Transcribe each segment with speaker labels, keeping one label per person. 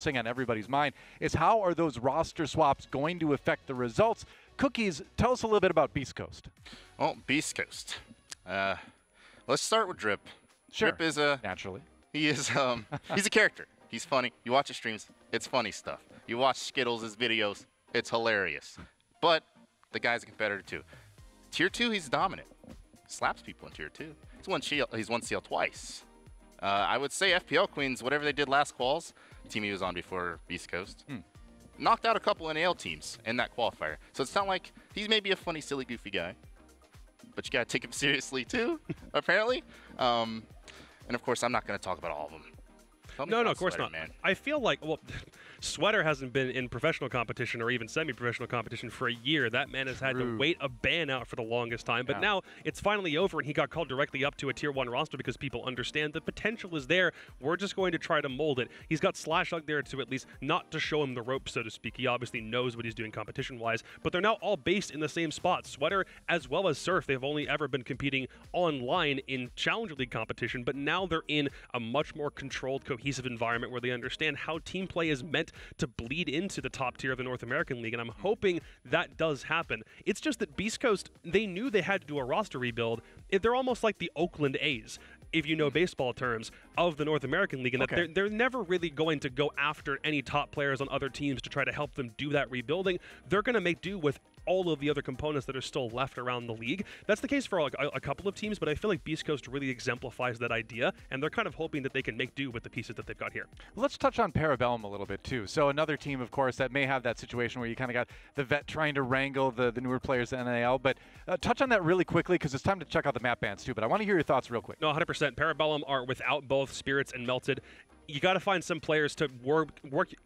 Speaker 1: on everybody's mind is how are those roster swaps going to affect the results? Cookies, tell us a little bit about Beastcoast.
Speaker 2: Well, Beastcoast. Let's start with Drip.
Speaker 1: Sure.
Speaker 2: Drip is
Speaker 1: naturally.
Speaker 2: He is he's a character. He's funny. You watch his streams, it's funny stuff. You watch Skittles' videos, it's hilarious. But the guy's a competitor too. Tier 2, he's dominant. Slaps people in Tier 2. He's won CL twice. I would say FPL Queens, whatever they did last quals, the team he was on before Beast Coast, knocked out a couple NAL teams in that qualifier. So it's not like he's maybe a funny, silly, goofy guy, but you gotta take him seriously too, apparently. And of course, I'm not gonna talk about all of them.
Speaker 3: No, of course not.
Speaker 2: Man.
Speaker 3: I feel like, well, Sweater hasn't been in professional competition or even semi-professional competition for a year. That man has had to wait a ban out for the longest time. But now it's finally over, and he got called directly up to a Tier 1 roster because people understand the potential is there. We're just going to try to mold it. He's got Slashhug there to at least not to show him the ropes, so to speak. He obviously knows what he's doing competition-wise. But they're now all based in the same spot. Sweater as well as Surf, they've only ever been competing online in Challenger League competition, but now they're in a much more controlled, cohesive environment where they understand how team play is meant to bleed into the top tier of the North American League, and I'm hoping that does happen. It's just that Beast Coast, they knew they had to do a roster rebuild. They're almost like the Oakland A's, if you know baseball terms, of the North American League, and that they're never really going to go after any top players on other teams to try to help them do that rebuilding. They're going to make do with all of the other components that are still left around the league. That's the case for a couple of teams, but I feel like Beast Coast really exemplifies that idea, and they're kind of hoping that they can make do with the pieces that they've got here.
Speaker 1: Let's touch on Parabellum a little bit too. So another team, of course, that may have that situation where you kind of got the vet trying to wrangle the newer players in NAL, but touch on that really quickly because it's time to check out the map bans too, but I want to hear your thoughts real quick.
Speaker 3: No, 100%. Parabellum are without both Spirits and Melted. You got to find some players to work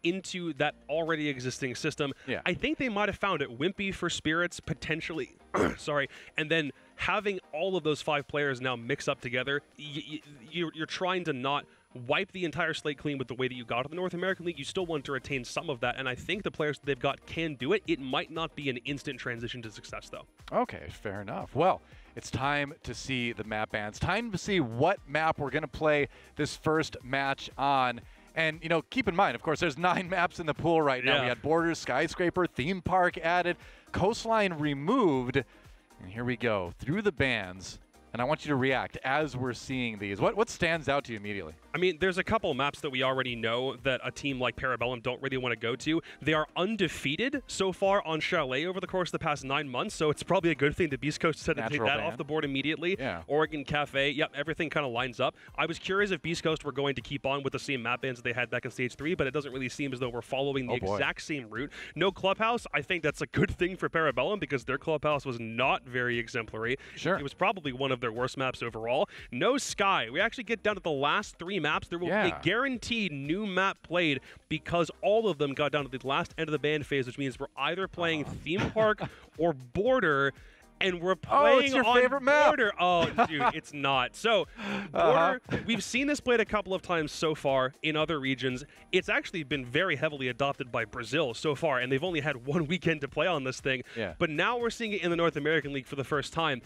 Speaker 3: into that already existing system.
Speaker 1: Yeah.
Speaker 3: I think they might have found it. Wimpy for Spirits, potentially. Sorry. And then having all of those 5 players now mix up together, you're trying to not wipe the entire slate clean with the way that you got to the North American League. You still want to retain some of that, and I think the players that they've got can do it. It might not be an instant transition to success, though.
Speaker 1: Okay, fair enough. Well, it's time to see the map bans. Time to see what map we're going to play this first match on. And, you know, keep in mind, of course, there's 9 maps in the pool right now.
Speaker 3: Yeah.
Speaker 1: We had Borders, Skyscraper, Theme Park added, Coastline removed. And here we go, through the bans. And I want you to react as we're seeing these. What stands out to you immediately?
Speaker 3: I mean, there's a couple maps that we already know that a team like Parabellum don't really want to go to. They are undefeated so far on Chalet over the course of the past 9 months, so it's probably a good thing that Beast Coast decided to take that off the board immediately.
Speaker 1: Yeah.
Speaker 3: Oregon Cafe, yep, everything kind of lines up. I was curious if Beast Coast were going to keep on with the same map bans that they had back in Stage 3, but it doesn't really seem as though we're following the exact same route. No Clubhouse. I think that's a good thing for Parabellum because their Clubhouse was not very exemplary.
Speaker 1: Sure.
Speaker 3: It was probably one of their worst maps overall. No Sky. We actually get down to the last 3 maps. There will be a guaranteed new map played because all of them got down to the last end of the ban phase, which means we're either playing Theme Park or Border, and we're playing
Speaker 1: it's your
Speaker 3: on
Speaker 1: favorite map.
Speaker 3: Border. Oh, dude, it's not. So, Border, we've seen this played a couple of times so far in other regions. It's actually been very heavily adopted by Brazil so far, and they've only had 1 weekend to play on this thing.
Speaker 1: Yeah.
Speaker 3: But now we're seeing it in the North American League for the first time.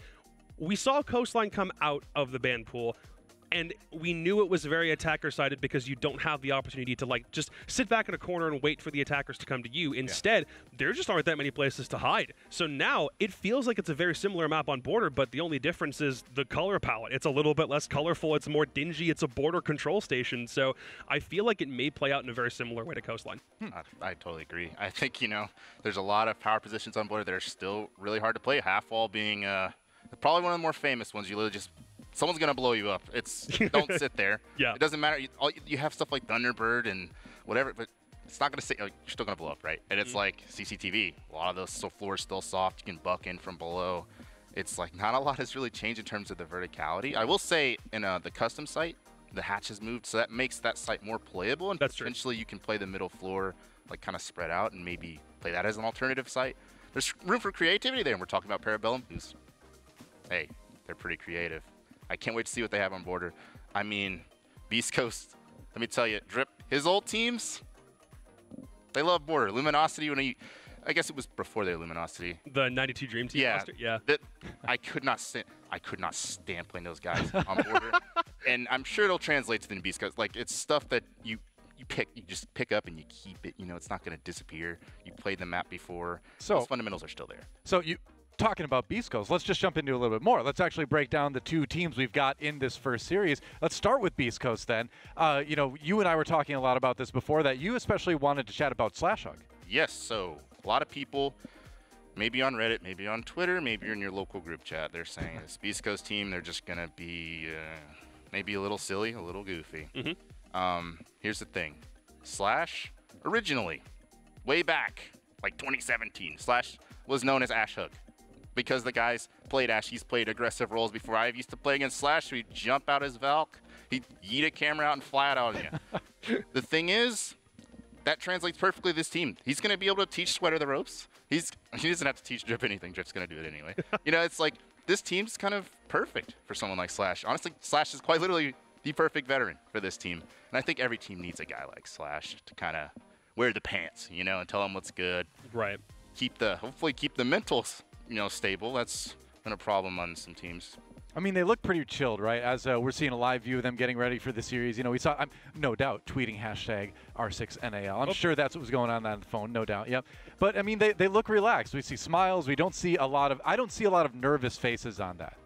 Speaker 3: We saw Coastline come out of the ban pool, and we knew it was very attacker-sided because you don't have the opportunity to, like, just sit back in a corner and wait for the attackers to come to you. Instead, there just aren't that many places to hide. So now it feels like it's a very similar map on Border, but the only difference is the color palette. It's a little bit less colorful. It's more dingy. It's a border control station. So I feel like it may play out in a very similar way to Coastline.
Speaker 2: I totally agree. I think, you know, there's a lot of power positions on Border that are still really hard to play. Half wall being probably one of the more famous ones. You literally just... Someone's going to blow you up. It's don't sit there.
Speaker 3: Yeah.
Speaker 2: It doesn't matter. You have stuff like Thunderbird and whatever, but it's not going to say, you're still going to blow up, right? And it's like CCTV. A lot of those floors still soft. You can buck in from below. It's like not a lot has really changed in terms of the verticality. I will say in the custom site, the hatch has moved, so that makes that site more playable. And potentially you can play the middle floor like kind of spread out and maybe play that as an alternative site. There's room for creativity there, and we're talking about Parabellum, who's, hey, they're pretty creative. I can't wait to see what they have on Border. I mean, Beast Coast, let me tell you, Drip, his old teams, they love Border. Luminosity, I guess it was before their Luminosity.
Speaker 3: The 92 Dream Team roster? Yeah.
Speaker 2: I could not stand playing those guys on Border. And I'm sure it'll translate to the Beast Coast. Like, it's stuff that you you just pick up and you keep it. You know, it's not going to disappear. You played the map before.
Speaker 1: So
Speaker 2: those fundamentals are still there.
Speaker 1: So you talking about Beastcoast, let's just jump into a little bit more. Let's actually break down the two teams we've got in this first series. Let's start with Beastcoast then. You know, you and I were talking a lot about this before that. You especially wanted to chat about Slashhug.
Speaker 2: Yes, so a lot of people, maybe on Reddit, maybe on Twitter, maybe you're in your local group chat, they're saying this Beastcoast team, they're just going to be maybe a little silly, a little goofy. Here's the thing. Slash, originally, way back, like 2017, Slash was known as Ashhug. Because the guys played Ash, he's played aggressive roles before. I used to play against Slash, so he'd jump out his Valk, he'd yeet a camera out and fly it out on you. The thing is, that translates perfectly to this team. He's going to be able to teach Sweater the ropes. He doesn't have to teach Drip anything. Drip's going to do it anyway. You know, it's like this team's kind of perfect for someone like Slash. Honestly, Slash is quite literally the perfect veteran for this team. And I think every team needs a guy like Slash to kind of wear the pants, you know, and tell them what's good.
Speaker 3: Right.
Speaker 2: Hopefully keep the mentals, you know, stable. That's been a problem on some teams.
Speaker 1: I mean, they look pretty chilled, right? As we're seeing a live view of them getting ready for the series. You know, we saw, no doubt, tweeting hashtag R6NAL. I'm sure that's what was going on the phone, no doubt. Yep. But, I mean, they look relaxed. We see smiles. We don't see a lot of – I don't see a lot of nervous faces on that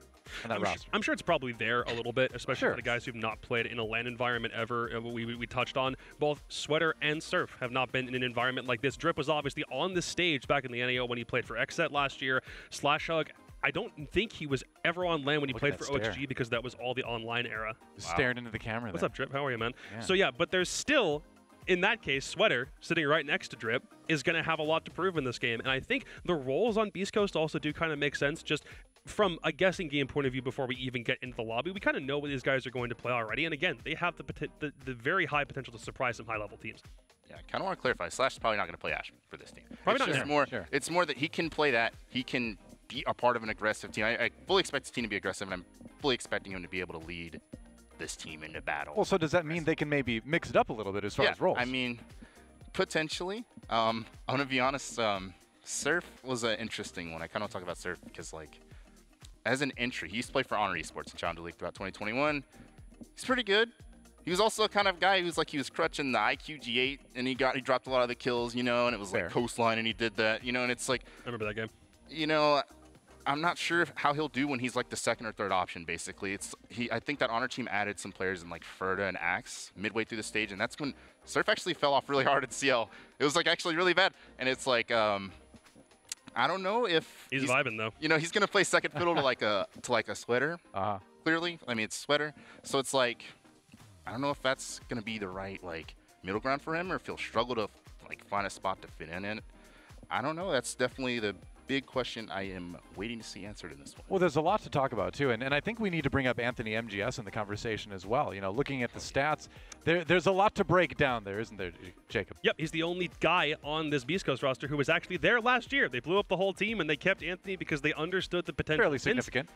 Speaker 1: roster.
Speaker 3: I'm sure it's probably there a little bit, especially for the guys who've not played in a LAN environment ever. We touched on both Sweater and Surf have not been in an environment like this. Drip was obviously on the stage back in the NAO when he played for XSET last year. Slashhug, I don't think he was ever on LAN when he played for OXG because that was all the online era.
Speaker 1: Staring into the camera.
Speaker 3: What's up, Drip? How are you, man? Yeah. So yeah, but there's still, in that case, Sweater sitting right next to Drip is going to have a lot to prove in this game. And I think the roles on Beastcoast also do kind of make sense just from a guessing game point of view before we even get into the lobby. We kind of know what these guys are going to play already. And again, they have the very high potential to surprise some high-level teams.
Speaker 2: Yeah, I kind of want to clarify. Slash is probably not going to play Ash for this team.
Speaker 3: Probably
Speaker 2: it's
Speaker 3: not.
Speaker 2: More, It's more that he can play that. He can be a part of an aggressive team. I fully expect this team to be aggressive, and I'm fully expecting him to be able to lead this team into battle.
Speaker 1: Well, so does that mean they can maybe mix it up a little bit as far as roles?
Speaker 2: I mean, potentially. I'm going to be honest. Surf was an interesting one. I kind of talk about Surf because, like, as an entry, he used to play for Honor Esports in Challenger League throughout 2021. He's pretty good. He was also a kind of guy who's like he was crutching the IQ G8, and he dropped a lot of the kills, you know, and it was like coastline, and he did that, you know, and it's like
Speaker 3: I remember that game.
Speaker 2: You know, I'm not sure how he'll do when he's like the second or third option. Basically, I think that Honor team added some players in like Ferda and Axe midway through the stage, and that's when Surf actually fell off really hard at CL. It was like actually really bad, and it's like I don't know if
Speaker 3: he's vibing though.
Speaker 2: You know, he's gonna play second fiddle to like a Sweater. Clearly, I mean it's Sweater, so it's like I don't know if that's gonna be the right like middle ground for him, or if he'll struggle to like find a spot to fit in it. I don't know. That's definitely the big question I am waiting to see answered in this one.
Speaker 1: Well, there's a lot to talk about too, and I think we need to bring up Anthony MGS in the conversation as well. You know, looking at the stats, there's a lot to break down there, isn't there, Jacob?
Speaker 3: Yep, he's the only guy on this Beastcoast roster who was actually there last year. They blew up the whole team, and they kept Anthony because they understood the potential.
Speaker 1: Fairly significant.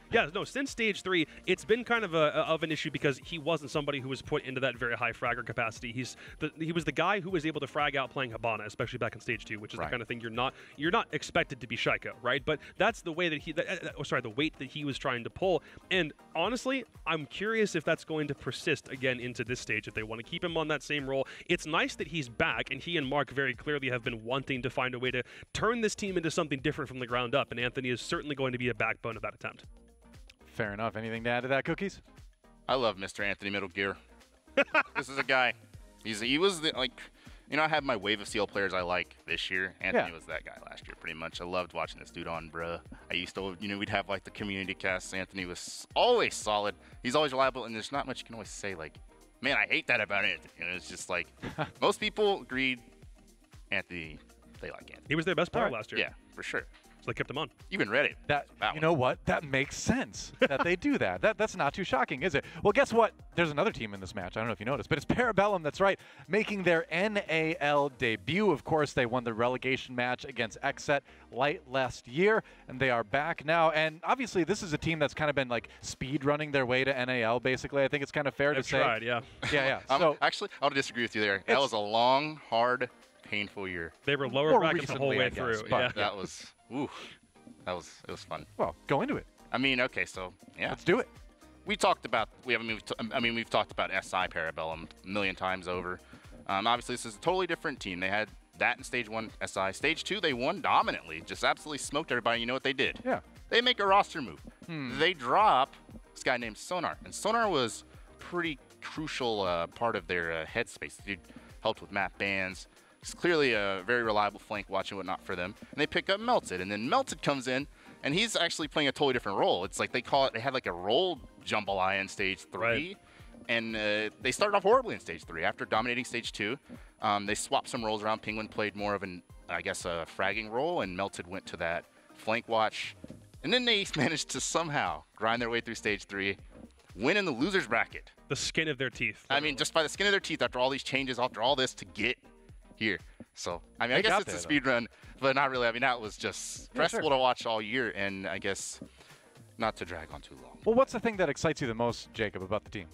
Speaker 3: Since Stage 3, it's been kind of an issue because he wasn't somebody who was put into that very high fragger capacity. He was the guy who was able to frag out playing Habana, especially back in Stage 2, which is the kind of thing you're not expected to be Shaiko, right? But that's the way that the weight that he was trying to pull. And honestly, I'm curious if that's going to persist again into this stage, if they want to keep him on that same role. It's nice that he's back, and he and Mark very clearly have been wanting to find a way to turn this team into something different from the ground up, and Anthony is certainly going to be a backbone of that attempt.
Speaker 1: Fair enough. Anything to add to that, Cookies?
Speaker 2: I love Mr. Anthony Middle Gear. This is a guy. He was the, like, you know, I have my wave of CL players I like this year. Anthony was that guy last year, pretty much. I loved watching this dude on, bruh. I used to, you know, we'd have, like, the community cast. Anthony was always solid. He's always reliable, and there's not much you can always say, like, man, I hate that about Anthony. And it's just, like, most people agreed Anthony, they like Anthony.
Speaker 3: He was their best player last year.
Speaker 2: Yeah, for sure.
Speaker 3: So they kept him on.
Speaker 2: Even Reddit.
Speaker 1: You know what? That makes sense that they do that. That's not too shocking, is it? Well, guess what? There's another team in this match. I don't know if you noticed, but it's Parabellum, that's right, making their NAL debut. Of course, they won the relegation match against XSET last year, and they are back now. And obviously, this is a team that's kind of been like speed running their way to NAL, basically. I think it's kind of fair to say.
Speaker 3: Tried, yeah.
Speaker 1: Yeah. So
Speaker 2: actually, I'll disagree with you there. That was a long, hard, painful year.
Speaker 3: They were lower brackets the whole way through.
Speaker 1: Yeah.
Speaker 2: That was, it was fun.
Speaker 1: Well, go into it.
Speaker 2: I mean, okay, so yeah,
Speaker 1: let's do it.
Speaker 2: We talked about we've talked about SI Parabellum a million times over. Obviously, this is a totally different team. They had that in Stage 1 SI. Stage 2, they won dominantly, just absolutely smoked everybody. You know what they did?
Speaker 1: Yeah.
Speaker 2: They make a roster move. They drop this guy named Sonar, and Sonar was pretty crucial part of their headspace. The dude helped with map bans. He's clearly a very reliable flank watch and whatnot for them. And they pick up Melted, and then Melted comes in, and he's actually playing a totally different role. It's like they had like a role jambalaya in Stage 3.
Speaker 3: Right.
Speaker 2: And they started off horribly in Stage 3. After dominating Stage 2, they swapped some roles around. Penguin played more of an, I guess, a fragging role, and Melted went to that flank watch. And then they managed to somehow grind their way through Stage 3, win in the loser's bracket.
Speaker 3: The skin of their teeth.
Speaker 2: I mean, just by the skin of their teeth after all these changes, after all this to get here. So, I mean, I guess it's a speed run, but not really. I mean, that was just stressful to watch all year, and I guess not to drag on too long.
Speaker 1: Well, what's the thing that excites you the most, Jacob, about the team?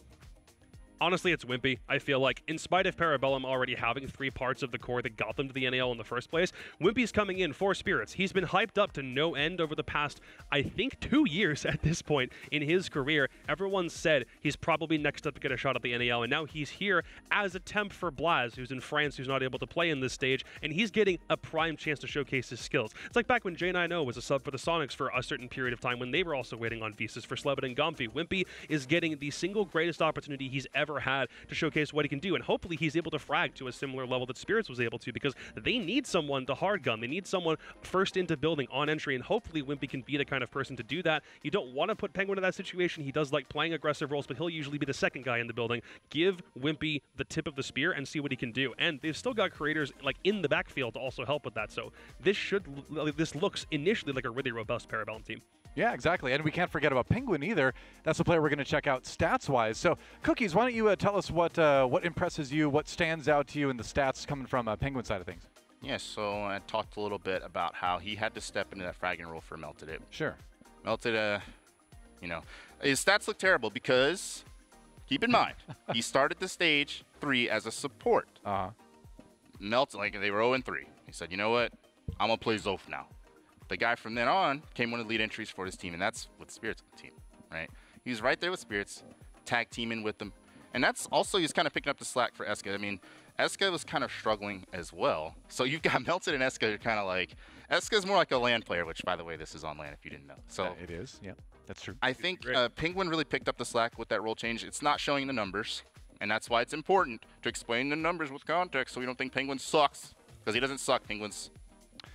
Speaker 3: Honestly, it's Wimpy. I feel like, in spite of Parabellum already having 3 parts of the core that got them to the NAL in the first place, Wimpy's coming in for Spirits. He's been hyped up to no end over the past, I think, 2 years at this point in his career. Everyone said he's probably next up to get a shot at the NAL, and now he's here as a temp for Blaz, who's in France, who's not able to play in this stage, and he's getting a prime chance to showcase his skills. It's like back when J9O was a sub for the Sonics for a certain period of time when they were also waiting on visas for Slebit and Gomfy. Wimpy is getting the single greatest opportunity he's ever had to showcase what he can do, and hopefully he's able to frag to a similar level that Spirits was able to, because they need someone to hard gun. They need someone first into building on entry, and hopefully Wimpy can be the kind of person to do that. You don't want to put Penguin in that situation. He does like playing aggressive roles, but he'll usually be the second guy in the building. Give Wimpy the tip of the spear and see what he can do. And they've still got creators like in the backfield to also help with that. So this looks initially like a really robust Parabellum team.
Speaker 1: Yeah, exactly. And we can't forget about Penguin either. That's a player we're going to check out stats-wise. So, Cookies, why don't you tell us what impresses you, what stands out to you in the stats coming from Penguin side of things?
Speaker 2: Yeah, so I talked a little bit about how he had to step into that fragging role for Melted.
Speaker 1: Sure.
Speaker 2: Melted, you know, his stats look terrible because, keep in mind, he started the Stage 3 as a support. Melted, like, they were 0-3. He said, you know what, I'm going to play Zof now. The guy from then on came one of the lead entries for his team, and that's with Spirits team, right? He was right there with Spirits, tag teaming with them. And that's also, he's kind of picking up the slack for Eska. I mean, Eska was kind of struggling as well. So you've got Melted and Eska, you're kind of like, Eska's more like a LAN player, which, by the way, this is on LAN if you didn't know. So
Speaker 1: it is, yeah, that's true.
Speaker 2: I think Penguin really picked up the slack with that role change. It's not showing the numbers, and that's why it's important to explain the numbers with context so we don't think Penguin sucks, because he doesn't suck. Penguin's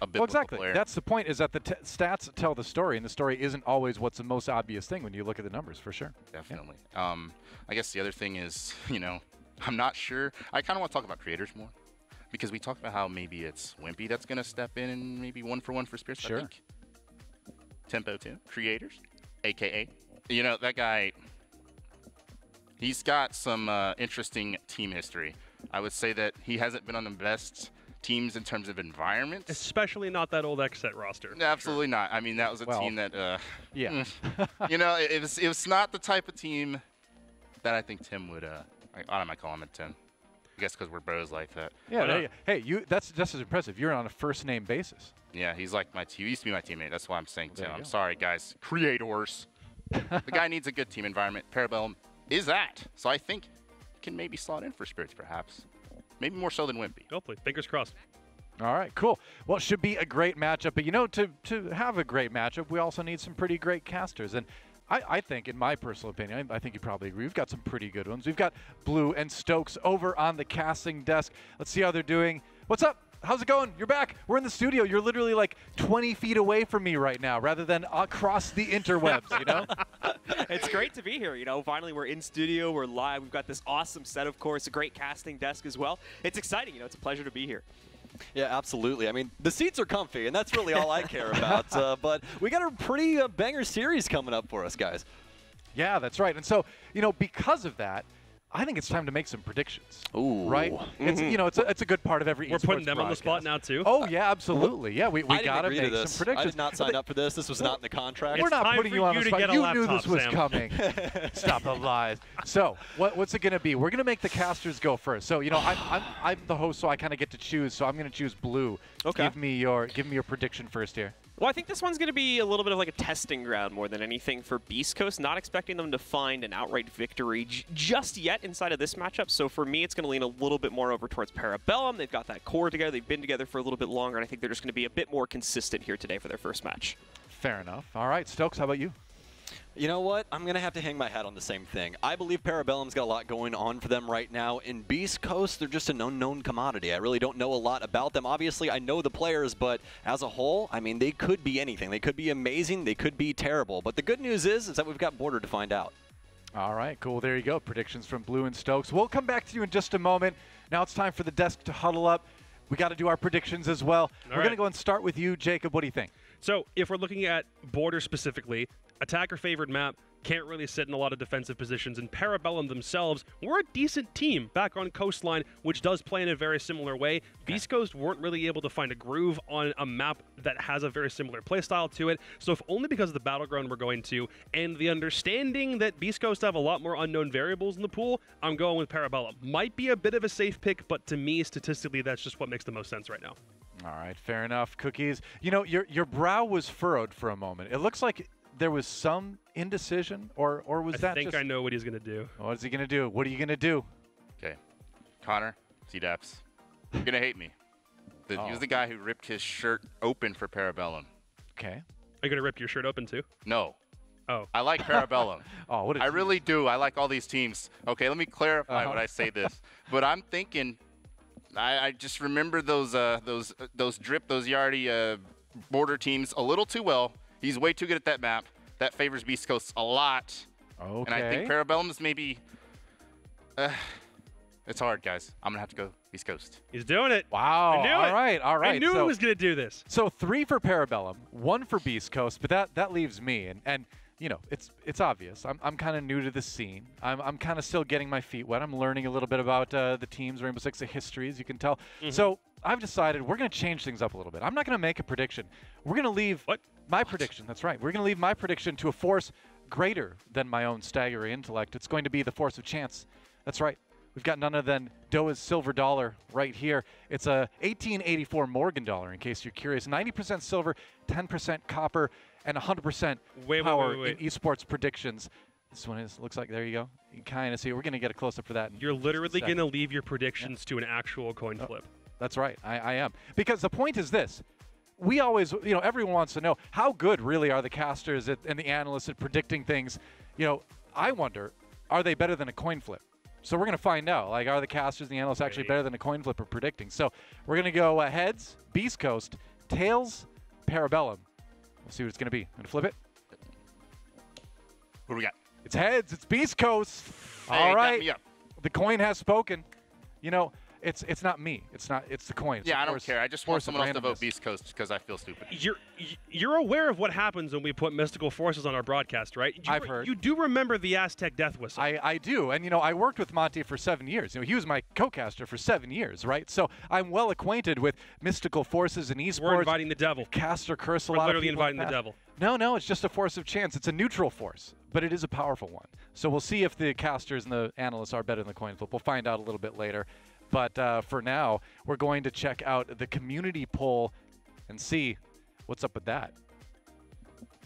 Speaker 2: a biblical
Speaker 1: exactly.
Speaker 2: player.
Speaker 1: That's the point, is that the stats tell the story, and the story isn't always what's the most obvious thing when you look at the numbers, for sure.
Speaker 2: Definitely. Yeah. I guess the other thing is, you know, I'm not sure. I kind of want to talk about creators more, because we talked about how maybe it's Wimpy that's going to step in and maybe 1-for-1 for Spirits.
Speaker 1: Sure.
Speaker 2: I think Tempo 2, creators, a.k.a. You know, that guy, he's got some interesting team history. I would say that he hasn't been on the best teams in terms of environment.
Speaker 3: Especially not that old X-Set roster.
Speaker 2: Absolutely not. I mean, that was a team that,
Speaker 1: yeah.
Speaker 2: You know, it was not the type of team that I think Tim would, I might call him a Tim. I guess because we're bros like that.
Speaker 1: Yeah, hey, that's just as impressive. You're on a first-name basis.
Speaker 2: Yeah, he's like he used to be my teammate. That's why I'm saying Tim. I'm sorry, guys. Creators. The guy needs a good team environment. Parabellum is that. So I think can maybe slot in for Spirits, perhaps. Maybe more so than Wimpy.
Speaker 3: Hopefully. Fingers crossed.
Speaker 1: All right, cool. Well, it should be a great matchup. But, you know, to have a great matchup, we also need some pretty great casters. And I think, in my personal opinion, I think you probably agree, we've got some pretty good ones. We've got Blue and Stokes over on the casting desk. Let's see how they're doing. What's up? How's it going? You're back. We're in the studio. You're literally like 20 feet away from me right now rather than across the interwebs, you know?
Speaker 4: It's great to be here. You know, finally we're in studio. We're live. We've got this awesome set, of course, a great casting desk as well. It's exciting. You know, it's a pleasure to be here.
Speaker 5: Yeah, absolutely. I mean, the seats are comfy, and that's really all I care about. But we got a pretty banger series coming up for us, guys.
Speaker 1: Yeah, that's right. And so, you know, because of that, I think it's time to make some predictions.
Speaker 5: Ooh.
Speaker 1: Right? It's, you know, it's a good part of every
Speaker 3: We're putting them
Speaker 1: broadcast.
Speaker 3: on the spot now, too.
Speaker 1: Oh, yeah, absolutely. Yeah, we got to make some predictions.
Speaker 5: I did not sign up for this. This was not in the contract.
Speaker 1: We're not putting you on the spot. You knew this was
Speaker 3: Sam.
Speaker 1: coming. Stop the lies. So, what's it going to be? We're going to make the casters go first. So, you know, I'm the host, so I kind of get to choose. So I'm going to choose Blue.
Speaker 4: Okay.
Speaker 1: Give me your prediction first here.
Speaker 4: Well, I think this one's going to be a little bit of like a testing ground more than anything for Beastcoast. Not expecting them to find an outright victory just yet inside of this matchup. So for me, it's going to lean a little bit more over towards Parabellum. They've got that core together. They've been together for a little bit longer, and I think they're just going to be a bit more consistent here today for their first match.
Speaker 1: Fair enough. All right, Stokes, how about you?
Speaker 5: You know what? I'm going to have to hang my hat on the same thing. I believe Parabellum's got a lot going on for them right now. In Beastcoast, they're just an unknown commodity. I really don't know a lot about them. Obviously, I know the players, but as a whole, I mean, they could be anything. They could be amazing. They could be terrible. But the good news is that we've got Border to find out.
Speaker 1: All right, cool. There you go. Predictions from Blue and Stokes. We'll come back to you in just a moment. Now it's time for the desk to huddle up. We got to do our predictions as well. We're going to go and start with you, Jacob. What do you think?
Speaker 3: So if we're looking at Border specifically, attacker-favored map, can't really sit in a lot of defensive positions, and Parabellum themselves were a decent team back on Coastline, which does play in a very similar way. Okay. Beastcoast weren't really able to find a groove on a map that has a very similar playstyle to it, so if only because of the battleground we're going to, and the understanding that Beastcoast have a lot more unknown variables in the pool, I'm going with Parabellum. Might be a bit of a safe pick, but to me, statistically, that's just what makes the most sense right now.
Speaker 1: All right, fair enough. Cookies, you know, your brow was furrowed for a moment. It looks like there was some indecision, or was that
Speaker 3: I think I know what he's going to do.
Speaker 1: What is he going to do? What are you going to do?
Speaker 2: Okay. Connor, C-Daps, you're going to hate me. He was the guy who ripped his shirt open for Parabellum.
Speaker 1: Okay.
Speaker 3: Are you going to rip your shirt open too?
Speaker 2: No.
Speaker 3: Oh.
Speaker 2: I like Parabellum.
Speaker 1: Oh, what
Speaker 2: I really do. I like all these teams. Okay, let me clarify when I say this. But I'm thinking, I just remember those drip, those Yardy Border teams a little too well. He's way too good at that map. That favors Beastcoast a lot.
Speaker 1: Okay.
Speaker 2: And I think Parabellum is maybe... it's hard, guys. I'm going to have to go Beastcoast.
Speaker 3: He's doing it.
Speaker 1: Wow.
Speaker 3: I knew it.
Speaker 1: All right.
Speaker 3: I knew he was going to do this.
Speaker 1: So 3 for Parabellum, 1 for Beastcoast, but that leaves me. And you know, it's obvious. I'm kind of new to the scene. I'm kind of still getting my feet wet. I'm learning a little bit about the teams, Rainbow Six, the history, as you can tell. So I've decided we're going to change things up a little bit. I'm not going to make a prediction. We're going to leave my prediction. That's right. We're going to leave my prediction to a force greater than my own staggering intellect. It's going to be the force of chance. That's right. We've got none other than Doa's silver dollar right here. It's a 1884 Morgan dollar, in case you're curious. 90% silver, 10% copper, and 100% power in esports predictions. This one looks like, there you go. You can kind of see. We're going to get a close-up for that.
Speaker 3: You're literally going to leave your predictions to an actual coin flip.
Speaker 1: That's right. I am. Because the point is this. We always, you know, everyone wants to know how good really are the casters and the analysts at predicting things. You know, I wonder, are they better than a coin flip? So we're going to find out. Like, are the casters and the analysts actually better than a coin flip at predicting? So we're going to go heads, Beastcoast, tails, Parabellum. We'll see what it's going to be. I'm going to flip it.
Speaker 2: What do we got?
Speaker 1: It's heads. It's Beastcoast.
Speaker 2: Hey,
Speaker 1: all right.
Speaker 2: me up.
Speaker 1: The coin has spoken. You know, it's not me. It's the coin.
Speaker 2: Yeah, I don't care. I just want someone else to vote Beastcoast because I feel stupid.
Speaker 3: You're aware of what happens when we put mystical forces on our broadcast, right?
Speaker 1: I've heard.
Speaker 3: You do remember the Aztec death whistle.
Speaker 1: I do. And, you know, I worked with Monty for 7 years. You know, he was my co-caster for 7 years, right? So I'm well acquainted with mystical forces in esports.
Speaker 3: We're inviting the devil.
Speaker 1: Caster curse a
Speaker 3: We're
Speaker 1: lot of
Speaker 3: literally
Speaker 1: people
Speaker 3: inviting the devil.
Speaker 1: No, it's just a force of chance. It's a neutral force, but it is a powerful one. So we'll see if the casters and the analysts are better than the coin flip. We'll find out a little bit later. But for now, we're going to check out the community poll and see what's up with that.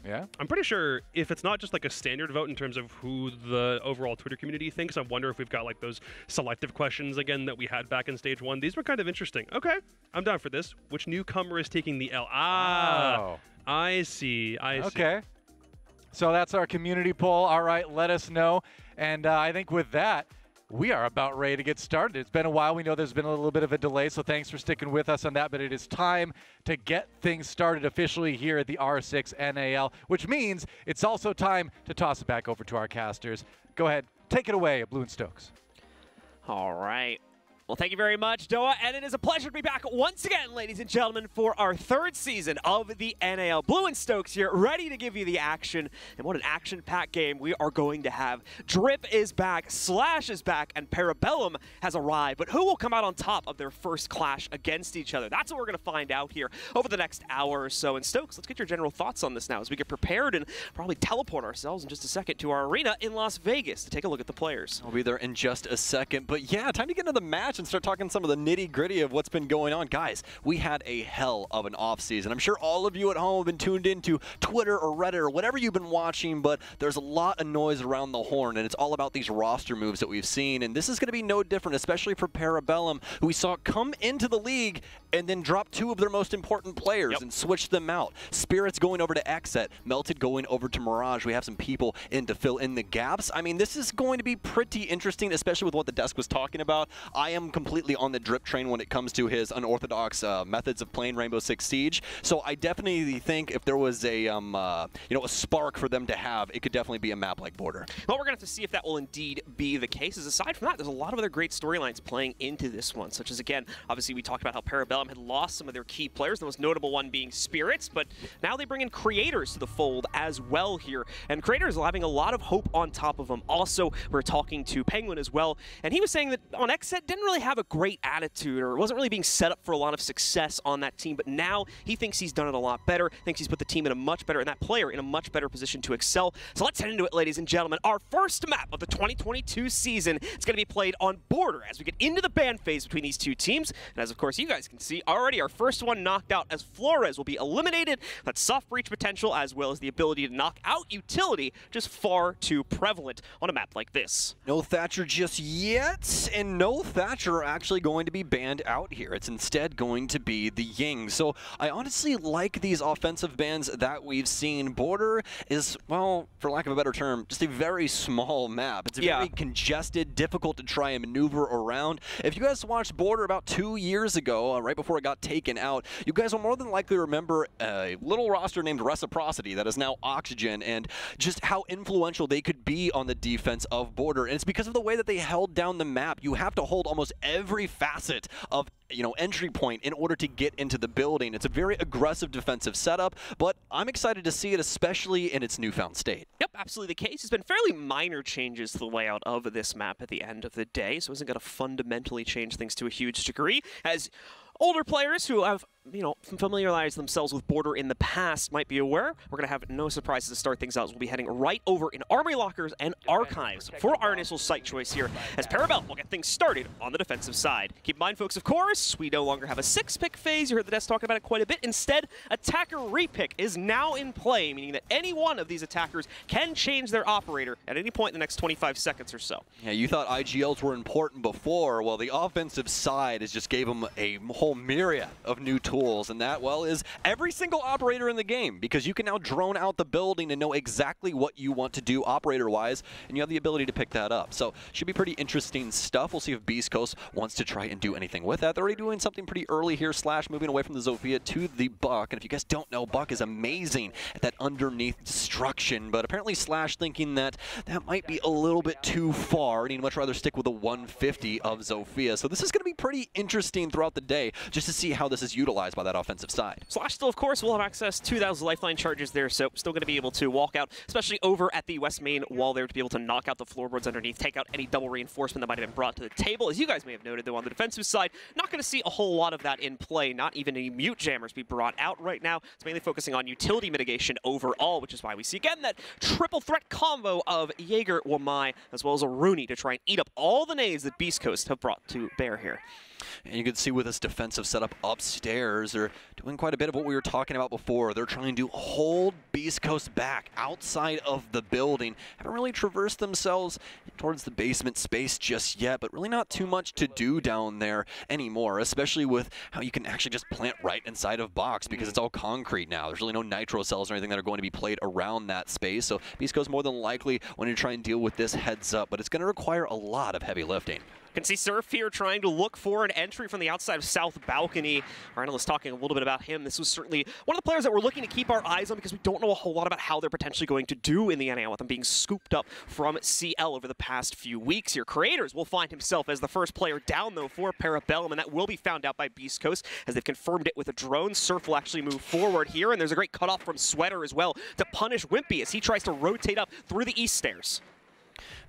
Speaker 1: Yeah?
Speaker 3: I'm pretty sure if it's not just like a standard vote in terms of who the overall Twitter community thinks, I wonder if we've got like those selective questions again that we had back in stage 1. These were kind of interesting. Okay, I'm down for this. Which newcomer is taking the L? I see.
Speaker 1: Okay. So that's our community poll. All right, let us know. And I think with that, we are about ready to get started. It's been a while. We know there's been a little bit of a delay, so thanks for sticking with us on that. But it is time to get things started officially here at the R6 NAL, which means it's also time to toss it back over to our casters. Go ahead. Take it away, Blue and Stokes.
Speaker 4: All right. Well, thank you very much, Doa, and it is a pleasure to be back once again, ladies and gentlemen, for our 3rd season of the NAL. Blue and Stokes here, ready to give you the action, and what an action-packed game we are going to have. Drip is back, Slash is back, and Parabellum has arrived, but who will come out on top of their first clash against each other? That's what we're going to find out here over the next hour or so. And Stokes, let's get your general thoughts on this now as we get prepared and probably teleport ourselves in just a second to our arena in Las Vegas to take a look at the players.
Speaker 5: I'll be there in just a second, but yeah, time to get into the match. match and start talking some of the nitty-gritty of what's been going on. Guys, we had a hell of an offseason. I'm sure all of you at home have been tuned into Twitter or Reddit or whatever you've been watching, but there's a lot of noise around the horn, and it's all about these roster moves that we've seen, and this is going to be no different, especially for Parabellum, who we saw come into the league and then drop 2 of their most important players and switch them out. Spirits going over to Exet, Melted going over to Mirage. We have some people in to fill in the gaps. I mean, this is going to be pretty interesting, especially with what the desk was talking about. I am completely on the drip train when it comes to his unorthodox methods of playing Rainbow Six Siege. So I definitely think if there was a a spark for them to have, it could definitely be a map like Border.
Speaker 4: Well, we're going to have to see if that will indeed be the case. As aside from that, there's a lot of other great storylines playing into this one, such as, again, obviously we talked about how Parabellum had lost some of their key players, the most notable one being Spirits, but now they bring in Creators to the fold as well here, and Creators are having a lot of hope on top of them. Also, we're talking to Penguin as well, and he was saying that on Xset didn't really have a great attitude, or wasn't really being set up for a lot of success on that team, but now he thinks he's done it a lot better, thinks he's put the team in a much better, and that player in a much better position to excel. So let's head into it, ladies and gentlemen. Our first map of the 2022 season is going to be played on Border as we get into the ban phase between these two teams, and as of course you guys can see already, our first one knocked out as Flores will be eliminated. That's soft breach potential as well as the ability to knock out utility, just far too prevalent on a map like this.
Speaker 5: No Thatcher just yet, and no Thatcher are actually going to be banned out here. It's instead going to be the Ying. So I honestly like these offensive bans that we've seen. Border is, well, for lack of a better term, just a very small map. It's very congested, difficult to try and maneuver around. If you guys watched Border about 2 years ago, right before it got taken out, you guys will more than likely remember a little roster named Reciprocity that is now Oxygen, and just how influential they could be on the defense of Border. And it's because of the way that they held down the map. You have to hold almost every facet of entry point in order to get into the building. It's a very aggressive defensive setup, but I'm excited to see it, especially in its newfound state.
Speaker 4: Yep, absolutely the case. It's been fairly minor changes to the layout of this map at the end of the day, so it isn't going to fundamentally change things to a huge degree, as older players who have, familiarized themselves with Border in the past might be aware. We're going to have no surprises to start things out. We'll be heading right over in Armory Lockers and Archives for our initial site choice here, as Parabellum will get things started on the defensive side. Keep in mind, folks, of course, we no longer have a 6-pick phase. You heard the desk talking about it quite a bit. Instead, attacker repick is now in play, meaning that any one of these attackers can change their operator at any point in the next 25 seconds or so.
Speaker 5: Yeah, you thought IGLs were important before. Well, the offensive side has just gave them a whole myriad of new tools, and that, well, is every single operator in the game, because you can now drone out the building and know exactly what you want to do operator-wise, and you have the ability to pick that up. So, should be pretty interesting stuff. We'll see if Beastcoast wants to try and do anything with that. They're already doing something pretty early here, Slash moving away from the Zofia to the Buck, and if you guys don't know, Buck is amazing at that underneath destruction, but apparently Slash thinking that that might be a little bit too far, and he'd much rather stick with a 150 of Zofia. So this is going to be pretty interesting throughout the day, just to see how this is utilized by that offensive side.
Speaker 4: Slash still, of course, will have access to those lifeline charges there, so still going to be able to walk out, especially over at the West Main wall there, to be able to knock out the floorboards underneath, take out any double reinforcement that might have been brought to the table. As you guys may have noted, though, on the defensive side, not going to see a whole lot of that in play, not even any mute jammers be brought out right now. It's mainly focusing on utility mitigation overall, which is why we see, again, that triple threat combo of Jaeger, Wamai, as well as a Rooney to try and eat up all the nades that Beastcoast have brought to bear here.
Speaker 5: And you can see with this defensive setup upstairs, they're doing quite a bit of what we were talking about before. They're trying to hold Beastcoast back outside of the building. Haven't really traversed themselves towards the basement space just yet, but really not too much to do down there anymore, especially with how you can actually just plant right inside of box because it's all concrete now. There's really no nitro cells or anything that are going to be played around that space, so Beastcoast more than likely want to try and deal with this heads up, but it's going to require a lot of heavy lifting.
Speaker 4: Can see Surf here trying to look for an entry from the outside of South Balcony. Our analyst talking a little bit about him. This was certainly one of the players that we're looking to keep our eyes on because we don't know a whole lot about how they're potentially going to do in the NAL with them being scooped up from CL over the past few weeks here. Creators will find himself as the first player down, though, for Parabellum, and that will be found out by Beastcoast as they've confirmed it with a drone. Surf will actually move forward here, and there's a great cutoff from Sweater as well to punish Wimpy as he tries to rotate up through the east stairs.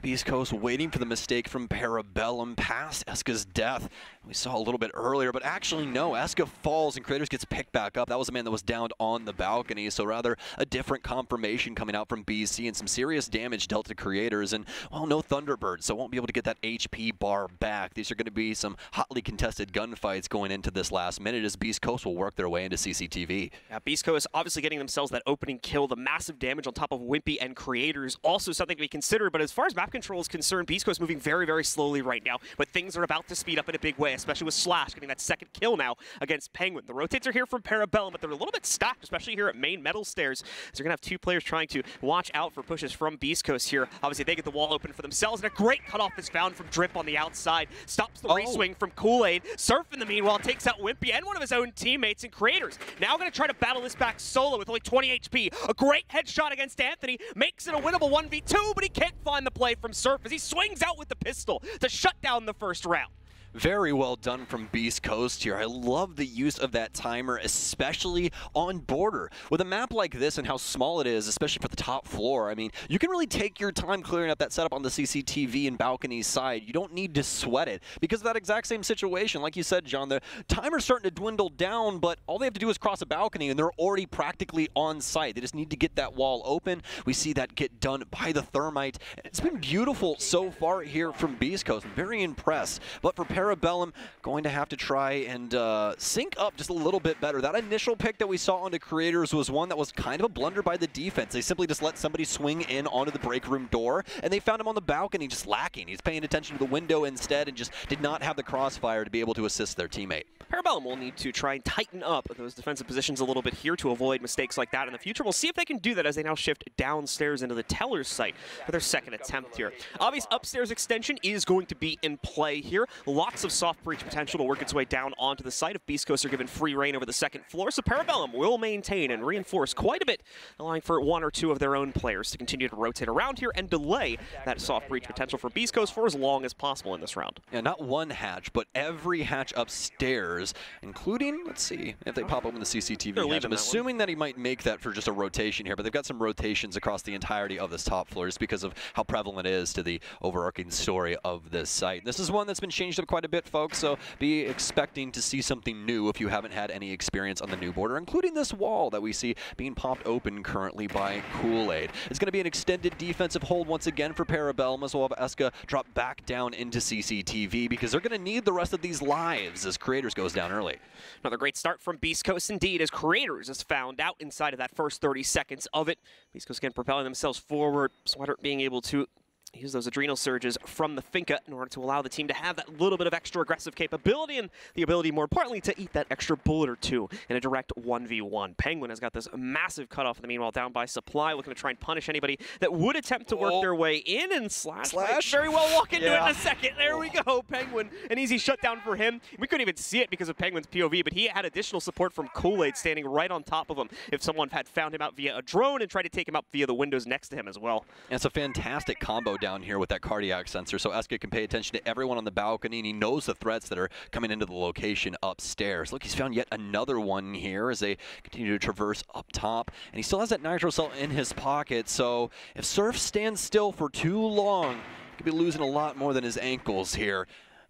Speaker 5: Beastcoast waiting for the mistake from Parabellum past Eska's death. We saw a little bit earlier, but actually no, Eska falls and Creators gets picked back up. That was a man that was downed on the balcony, so rather a different confirmation coming out from BC and some serious damage dealt to Creators, and well, no Thunderbird, so won't be able to get that HP bar back. These are going to be some hotly contested gunfights going into this last minute as Beastcoast will work their way into CCTV.
Speaker 4: Yeah, Beastcoast obviously getting themselves that opening kill, the massive damage on top of Wimpy and Creators, also something to be considered, but as far as map control is concerned, Beastcoast moving very, very slowly right now, but things are about to speed up in a big way, especially with Slash getting that second kill now against Penguin. The rotates are here from Parabellum, but they're a little bit stacked, especially here at main metal stairs. So you're going to have two players trying to watch out for pushes from Beastcoast here. Obviously, they get the wall open for themselves, and a great cutoff is found from Drip on the outside. Stops the re-swing from Kool-Aid. Surf, in the meanwhile, takes out Wimpy and one of his own teammates and Creators. Now going to try to battle this back solo with only 20 HP. A great headshot against Anthony. Makes it a winnable 1v2, but he can't find the play from Surf as he swings out with the pistol to shut down the first round.
Speaker 5: Very well done from Beastcoast here. I love the use of that timer, especially on border. With a map like this and how small it is, especially for the top floor, I mean, you can really take your time clearing up that setup on the CCTV and balcony side. You don't need to sweat it because of that exact same situation. Like you said, John, the timer's starting to dwindle down, but all they have to do is cross a balcony and they're already practically on site. They just need to get that wall open. We see that get done by the Thermite. It's been beautiful so far here from Beastcoast. I'm very impressed. But for Parabellum, going to have to try and sync up just a little bit better. That initial pick that we saw onto Creators was one that was kind of a blunder by the defense. They simply just let somebody swing in onto the break room door, and they found him on the balcony just lacking. He's paying attention to the window instead and just did not have the crossfire to be able to assist their teammate.
Speaker 4: Parabellum will need to try and tighten up those defensive positions a little bit here to avoid mistakes like that in the future. We'll see if they can do that as they now shift downstairs into the teller's site for their second attempt here. Obvious upstairs extension is going to be in play here. Lots of soft breach potential to work its way down onto the site if Beastcoast are given free reign over the second floor. So Parabellum will maintain and reinforce quite a bit, allowing for one or two of their own players to continue to rotate around here and delay that soft breach potential for Beastcoast for as long as possible in this round.
Speaker 5: Yeah, not one hatch, but every hatch upstairs, including, let's see, if they pop open the CCTV hatch. I'm assuming that he might make that for just a rotation here, but they've got some rotations across the entirety of this top floor just because of how prevalent it is to the overarching story of this site. This is one that's been changed up quite a bit, folks, so be expecting to see something new if you haven't had any experience on the new border, including this wall that we see being popped open currently by Kool-Aid. It's going to be an extended defensive hold once again for Parabellum, as well as Eska drop back down into CCTV because they're going to need the rest of these lives as Creators goes down early.
Speaker 4: Another great start from Beastcoast indeed, as Creators is found out inside of that first 30 seconds of it. Beastcoast again propelling themselves forward, Sweater being able to use those adrenal surges from the Finca in order to allow the team to have that little bit of extra aggressive capability and the ability, more importantly, to eat that extra bullet or two in a direct 1v1. Penguin has got this massive cutoff in the meanwhile down by Supply, looking to try and punish anybody that would attempt to work their way in, and Slash might very well walk into it in a second. There we go, Penguin. An easy shutdown for him. We couldn't even see it because of Penguin's POV, but he had additional support from Kool-Aid standing right on top of him if someone had found him out via a drone and tried to take him out via the windows next to him as well.
Speaker 5: And it's a fantastic combo down here with that cardiac sensor, so Eska can pay attention to everyone on the balcony, and he knows the threats that are coming into the location upstairs. Look, he's found yet another one here as they continue to traverse up top, and he still has that nitro cell in his pocket, so if Surf stands still for too long, he could be losing a lot more than his ankles here.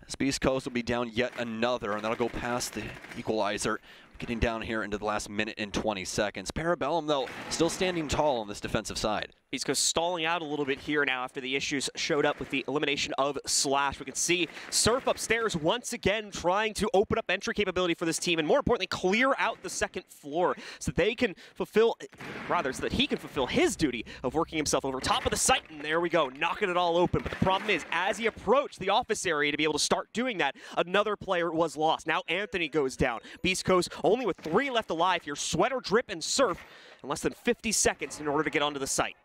Speaker 5: As Beastcoast will be down yet another, and that'll go past the equalizer. Getting down here into the last minute and 20 seconds. Parabellum, though, still standing tall on this defensive side.
Speaker 4: Beastcoast stalling out a little bit here now after the issues showed up with the elimination of Slash. We can see Surf upstairs once again trying to open up entry capability for this team and, more importantly, clear out the second floor so that they can fulfill, rather, so that he can fulfill his duty of working himself over top of the site. And there we go, knocking it all open. But the problem is, as he approached the office area to be able to start doing that, another player was lost. Now Anthony goes down. Beastcoast only with 3 left alive here. Sweater, Drip, and Surf in less than 50 seconds in order to get onto the site.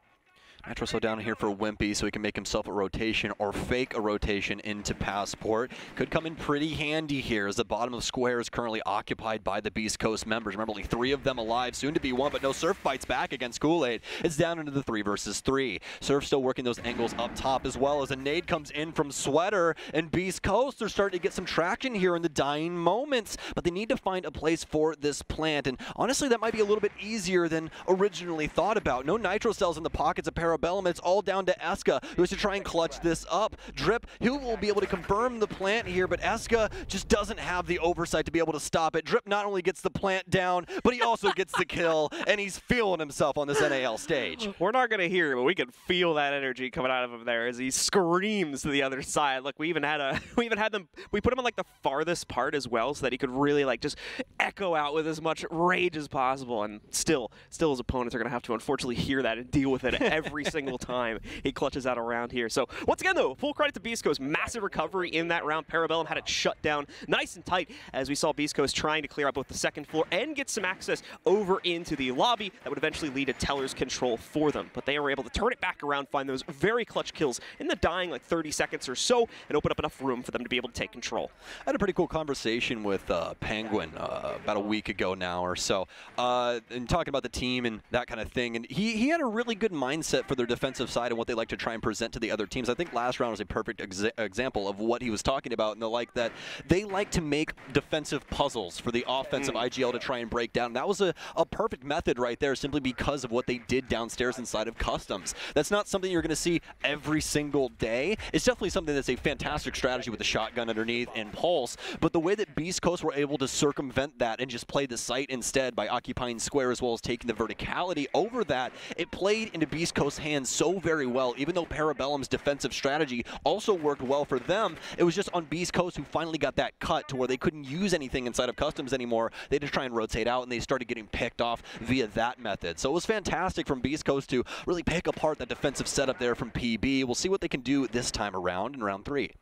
Speaker 5: Nitro slow down here for Wimpy so he can make himself a rotation or fake a rotation into Passport. Could come in pretty handy here as the bottom of square is currently occupied by the Beastcoast members. Remember, only 3 of them alive, soon to be 1, but no, Surf fights back against Kool-Aid. It's down into the 3 versus 3. Surf still working those angles up top as well as a nade comes in from Sweater, and Beastcoast are starting to get some traction here in the dying moments, but they need to find a place for this plant, and honestly that might be a little bit easier than originally thought about. No nitro cells in the pockets of Parabellum Parabellum. It's all down to Eska, who has to try and clutch this up. Drip, he will be able to confirm the plant here, but Eska just doesn't have the oversight to be able to stop it. Drip not only gets the plant down, but he also gets the kill, and he's feeling himself on this NAL stage.
Speaker 4: We're not going to hear, but we can feel that energy coming out of him there as he screams to the other side. Look, we put him on like the farthest part as well, so that he could really like just echo out with as much rage as possible. And still his opponents are going to have to unfortunately hear that and deal with it every single time he clutches out around here. So once again, though, full credit to Beastcoast. Massive recovery in that round. Parabellum had it shut down nice and tight as we saw Beastcoast trying to clear out both the second floor and get some access over into the lobby that would eventually lead to Teller's control for them. But they were able to turn it back around, find those very clutch kills in the dying like 30 seconds or so, and open up enough room for them to be able to take control.
Speaker 5: I had a pretty cool conversation with Penguin about a week ago now or so, and talking about the team and that kind of thing. And he had a really good mindset for their defensive side and what they like to try and present to the other teams. I think last round was a perfect example of what he was talking about, and the like that they like to make defensive puzzles for the offensive IGL to try and break down. That was a perfect method right there, simply because of what they did downstairs inside of Customs. That's not something you're going to see every single day. It's definitely something that's a fantastic strategy with the shotgun underneath and Pulse, but the way that Beast Coast were able to circumvent that and just play the site instead by occupying square as well as taking the verticality over that, it played into Beast Coast's hands so very well. Even though Parabellum's defensive strategy also worked well for them, it was just on Beast Coast who finally got that cut to where they couldn't use anything inside of Customs anymore. They just try and rotate out, and they started getting picked off via that method. So it was fantastic from Beast Coast to really pick apart that defensive setup there from PB. We'll see what they can do this time around in round 3.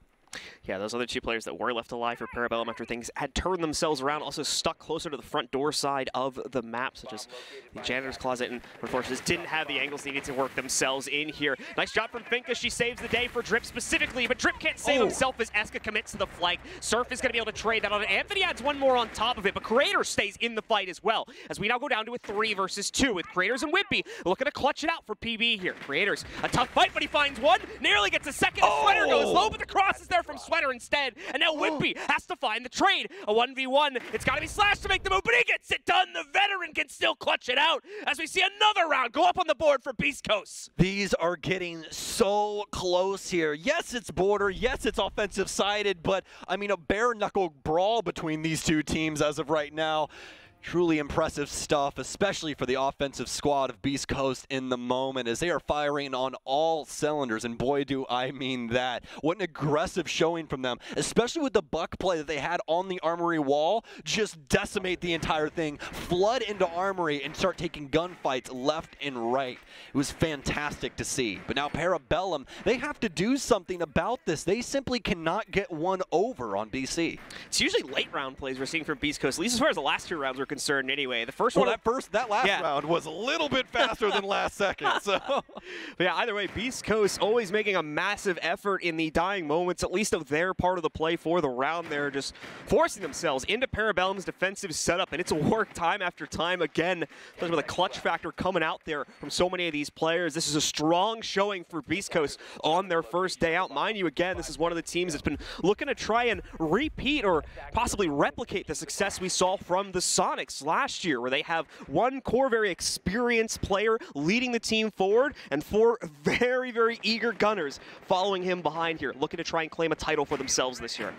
Speaker 4: Yeah, those other two players that were left alive for Parabellum after things had turned themselves around, also stuck closer to the front door side of the map, such as the janitor's closet, and unfortunately just didn't have the angles needed to work themselves in here. Nice job from Finka. She saves the day for Drip specifically, but Drip can't save himself as Eska commits to the flank. Surf is going to be able to trade that on it. Anthony adds one more on top of it, but Creator stays in the fight as well, as we now go down to a 3 versus 2 with Creators and Wimpy looking to clutch it out for PB here. Creators, a tough fight, but he finds one, nearly gets a second. Sweater goes low, but the cross is there from Sweater instead, and now Wimpy has to find the trade. A 1v1, it's got to be Slash to make the move, but he gets it done. The veteran can still clutch it out as we see another round go up on the board for Beast Coast.
Speaker 5: These are getting so close here. Yes, it's border. Yes, it's offensive-sided, but, I mean, a bare-knuckle brawl between these two teams as of right now. Truly impressive stuff, especially for the offensive squad of Beast Coast in the moment, as they are firing on all cylinders, and boy do I mean that. What an aggressive showing from them, especially with the buck play that they had on the Armory wall. Just decimate the entire thing, flood into Armory, and start taking gunfights left and right. It was fantastic to see. But now Parabellum, they have to do something about this. They simply cannot get one over on BC.
Speaker 4: It's usually late round plays we're seeing from Beast Coast, at least as far as the last 2 rounds were concerned anyway. The first one,
Speaker 5: that last round was a little bit faster than last second. So,
Speaker 4: but yeah, either way, Beast Coast always making a massive effort in the dying moments, at least of their part of the play for the round. They're just forcing themselves into Parabellum's defensive setup, and it's a work time after time again, especially with a clutch factor coming out there from so many of these players. This is a strong showing for Beast Coast on their first day out. Mind you, again, this is one of the teams that's been looking to try and repeat or possibly replicate the success we saw from the Sonics last year, where they have one core, very experienced player leading the team forward and 4 very, very eager gunners following him behind here, looking to try and claim a title for themselves this year.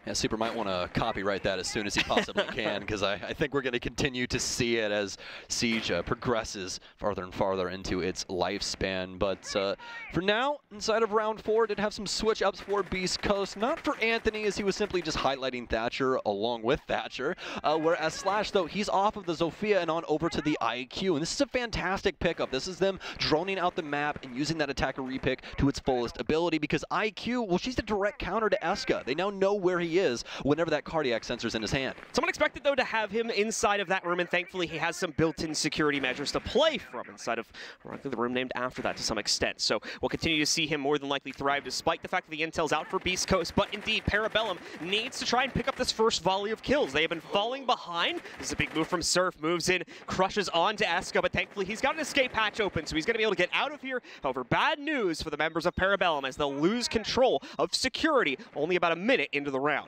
Speaker 5: Yeah, Super might want to copyright that as soon as he possibly can, because I think we're going to continue to see it as Siege progresses farther and farther into its lifespan. But for now, inside of round 4, did have some switch-ups for Beast Coast. Not for Anthony, as he was simply just highlighting Thatcher along with Thatcher. Whereas Slash, though, he's off of the Zofia and on over to the IQ. And this is a fantastic pickup. This is them droning out the map and using that attacker repick to its fullest ability, because IQ, well, she's a direct counter to Eska. They now know where he is whenever that cardiac sensor's in his hand.
Speaker 4: Someone expected, though, to have him inside of that room, and thankfully he has some built-in security measures to play from inside of the room named after that to some extent. So we'll continue to see him more than likely thrive, despite the fact that the intel's out for Beast Coast. But indeed, Parabellum needs to try and pick up this first volley of kills. They have been falling behind. This is a big move from Surf, moves in, crushes onto Eska, but thankfully he's got an escape hatch open, so he's going to be able to get out of here. However, bad news for the members of Parabellum, as they'll lose control of security only about a minute into the round.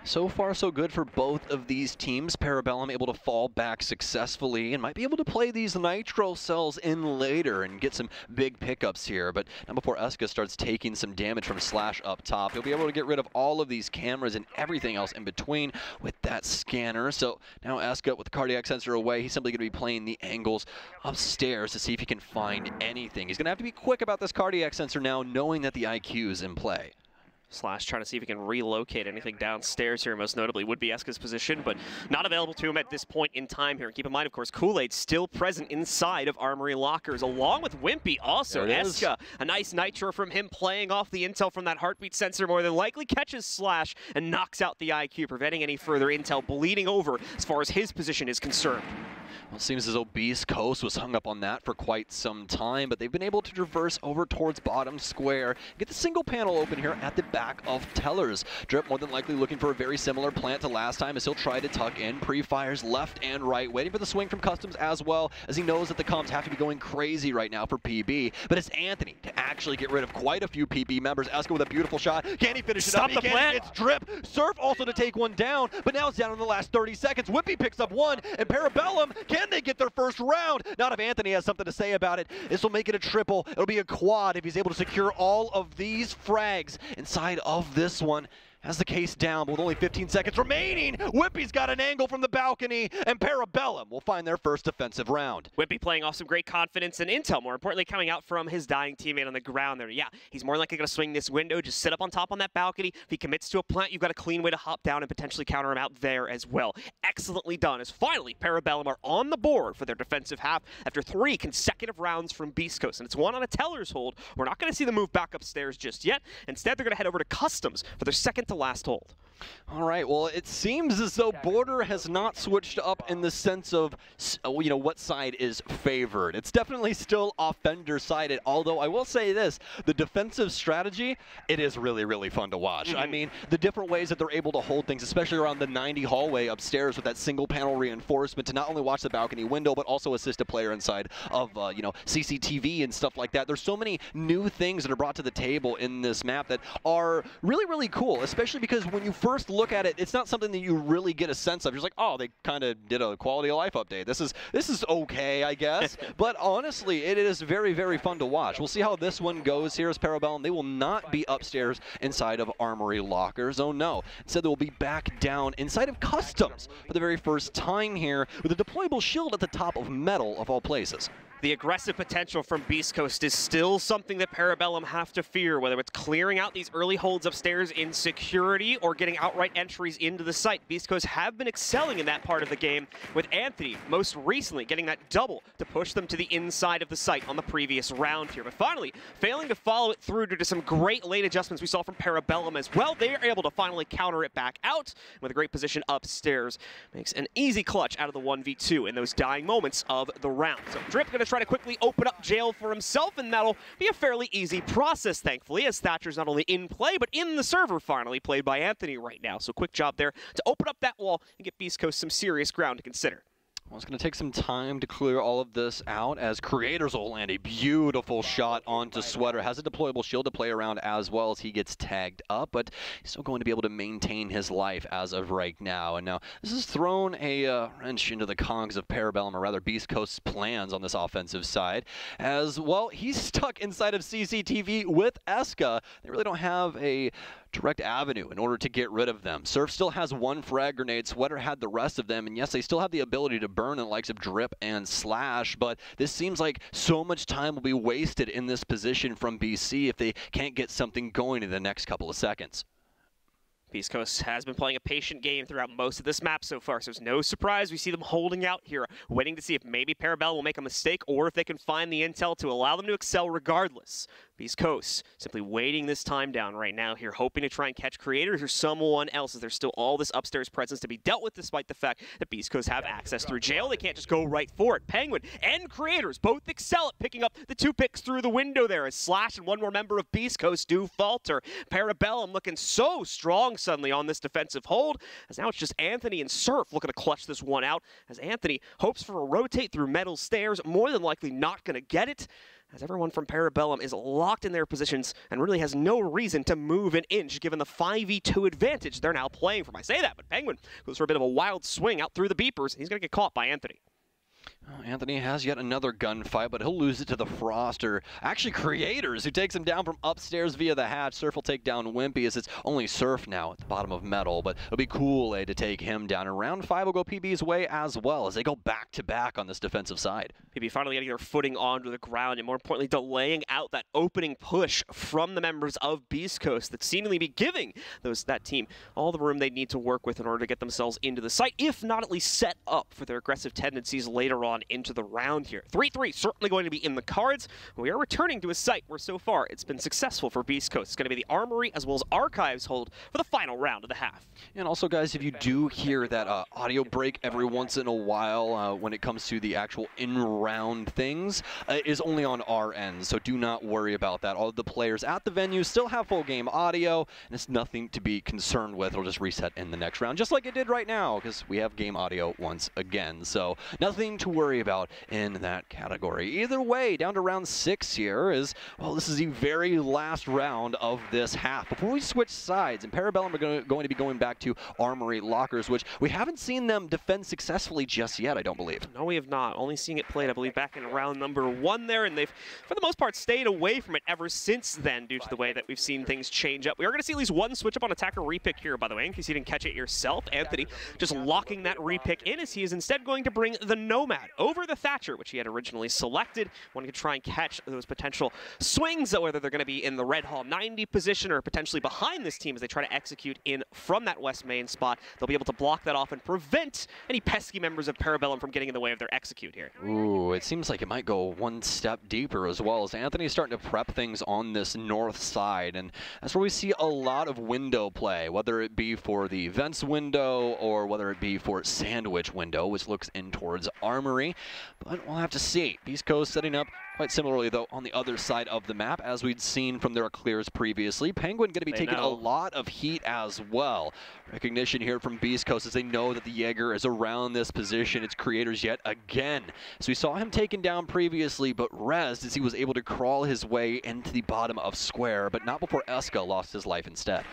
Speaker 5: So far, so good for both of these teams. Parabellum able to fall back successfully and might be able to play these nitro cells in later and get some big pickups here. But now before Eska starts taking some damage from Slash up top, he'll be able to get rid of all of these cameras and everything else in between with that scanner. So now Eska with the cardiac sensor away, he's simply going to be playing the angles upstairs to see if he can find anything. He's going to have to be quick about this cardiac sensor now, knowing that the IQ is in play.
Speaker 4: Slash trying to see if he can relocate anything downstairs here, most notably would be Eska's position, but not available to him at this point in time here. And keep in mind, of course, Kool-Aid still present inside of Armory Lockers, along with Wimpy also. Eska, a nice nitro from him playing off the intel from that heartbeat sensor, more than likely catches Slash and knocks out the IQ, preventing any further intel bleeding over as far as his position is concerned.
Speaker 5: Well, it seems as though Beastcoast was hung up on that for quite some time, but they've been able to traverse over towards bottom square, get the single panel open here at the back of Tellers. Drip more than likely looking for a very similar plant to last time as he'll try to tuck in. Pre-fires left and right, waiting for the swing from Customs as well, as he knows that the comms have to be going crazy right now for PB. But it's Anthony to actually get rid of quite a few PB members. Eska with a beautiful shot. Can he finish it up?
Speaker 4: Stop the plant.
Speaker 5: It's Drip. Surf also to take one down, but now it's down in the last 30 seconds. Wimpy picks up one, and Parabellum, can they get their first round? Not if Anthony has something to say about it. This will make it a triple. It'll be a quad if he's able to secure all of these frags inside of this one. Has the case down, but with only 15 seconds remaining, Wimpy's got an angle from the balcony, and Parabellum will find their first defensive round.
Speaker 4: Wimpy playing off some great confidence and intel, more importantly coming out from his dying teammate on the ground there. Yeah, he's more likely going to swing this window, just sit up on top on that balcony. If he commits to a plant, you've got a clean way to hop down and potentially counter him out there as well. Excellently done, as finally Parabellum are on the board for their defensive half after 3 consecutive rounds from Beastcoast. And it's one on a Teller's hold. We're not going to see them move back upstairs just yet. Instead, they're going to head over to Customs for their second to last hold.
Speaker 5: All right, well, it seems as though Border has not switched up in the sense of, you know, what side is favored. It's definitely still offender-sided, although I will say this, the defensive strategy, it is really, really fun to watch. I mean, the different ways that they're able to hold things, especially around the 90 hallway upstairs with that single panel reinforcement to not only watch the balcony window, but also assist a player inside of, you know, CCTV and stuff like that. There's so many new things that are brought to the table in this map that are really, really cool, especially because when you first look at it, it's not something that you really get a sense of. You're just like, oh, they kind of did a quality of life update. This is okay, I guess. But honestly, it is very, very fun to watch. We'll see how this one goes here as Parabellum. They will not be upstairs inside of Armory Lockers. Oh no. Instead, they will be back down inside of Customs for the very first time here with a deployable shield at the top of Metal of all places.
Speaker 4: The aggressive potential from Beastcoast is still something that Parabellum have to fear, whether it's clearing out these early holds upstairs in security or getting outright entries into the site. Beastcoast have been excelling in that part of the game, with Anthony most recently getting that double to push them to the inside of the site on the previous round here. But finally, failing to follow it through due to some great late adjustments we saw from Parabellum as well. They are able to finally counter it back out with a great position upstairs. Makes an easy clutch out of the 1v2 in those dying moments of the round. So Drip going to try to quickly open up jail for himself, and that'll be a fairly easy process, thankfully, as Thatcher's not only in play, but in the server finally, played by Anthony right now. So quick job there to open up that wall and get Beastcoast some serious ground to consider.
Speaker 5: Well, it's going to take some time to clear all of this out as Creators will land a beautiful shot onto Sweater. Has a deployable shield to play around as well as he gets tagged up, but he's still going to be able to maintain his life as of right now. And now this has thrown a wrench into the cogs of Parabellum, or rather Beastcoast's plans on this offensive side. As, well, he's stuck inside of CCTV with Eska. They really don't have a direct avenue in order to get rid of them. Surf still has one frag grenade. Sweater had the rest of them, and yes, they still have the ability to burn the likes of Drip and Slash, but this seems like so much time will be wasted in this position from BC if they can't get something going in the next couple of seconds.
Speaker 4: Beastcoast has been playing a patient game throughout most of this map so far, so it's no surprise we see them holding out here, waiting to see if maybe Parabellum will make a mistake or if they can find the intel to allow them to excel regardless. Beastcoast simply waiting this time down right now here, hoping to try and catch Creators or someone else, as there's still all this upstairs presence to be dealt with, despite the fact that Beastcoast have access through jail. They can't just go right for it. Penguin and Creators both excel at picking up the 2 picks through the window there, as Slash and one more member of Beastcoast do falter. Parabellum looking so strong suddenly on this defensive hold, as now it's just Anthony and Surf looking to clutch this one out, as Anthony hopes for a rotate through metal stairs, more than likely not going to get it. as everyone from Parabellum is locked in their positions and really has no reason to move an inch given the 5v2 advantage they're now playing from. I say that, but Penguin goes for a bit of a wild swing out through the beepers. He's going to get caught by Anthony.
Speaker 5: Anthony has yet another gunfight, but he'll lose it to the Froster. Actually, Creators, who takes him down from upstairs via the hatch. Surf will take down Wimpy, as it's only Surf now at the bottom of Metal, but it'll be Kool-Aid to take him down. And round 5 will go PB's way as well, as they go back-to-back on this defensive side.
Speaker 4: PB finally getting their footing onto the ground, and more importantly, delaying out that opening push from the members of Beastcoast that seemingly be giving that team all the room they need to work with in order to get themselves into the site, if not at least set up for their aggressive tendencies later on into the round here. 3-3 certainly going to be in the cards. We are returning to a site where so far it's been successful for Beastcoast. It's going to be the Armory as well as Archives hold for the final round of the half.
Speaker 5: And also, guys, if you do hear that audio break every once in a while when it comes to the actual in-round things, it is only on our end, so do not worry about that. All of the players at the venue still have full game audio, and it's nothing to be concerned with. It'll just reset in the next round, just like it did right now, because we have game audio once again. So nothing to worry about in that category. Either way, down to round 6 here is, well, this is the very last round of this half. Before we switch sides, and Parabellum are going to be going back to Armory Lockers, which we haven't seen them defend successfully just yet, I don't believe.
Speaker 4: No, we have not. Only seeing it played, I believe, back in round number 1 there, and they've, for the most part, stayed away from it ever since then due to the way that we've seen things change up. We are going to see at least one switch up on attacker repick here, by the way, in case you didn't catch it yourself. Anthony just locking that repick in, as he is instead going to bring the Nomad over the Thatcher, which he had originally selected, wanting to try and catch those potential swings, whether they're going to be in the Red Hall 90 position or potentially behind this team as they try to execute in from that West Main spot. They'll be able to block that off and prevent any pesky members of Parabellum from getting in the way of their execute here.
Speaker 5: Ooh, it seems like it might go one step deeper as well, as Anthony's starting to prep things on this north side, and that's where we see a lot of window play, whether it be for the Vents window or whether it be for Sandwich window, which looks in towards Armory. But we'll have to see. Beastcoast setting up quite similarly, though, on the other side of the map, as we'd seen from their clears previously. Penguin going to be taking a lot of heat as well. Recognition here from Beastcoast as they know that the Jaeger is around this position. It's Creators yet again. So we saw him taken down previously, but rezzed as he was able to crawl his way into the bottom of Square, but not before Eska lost his life instead.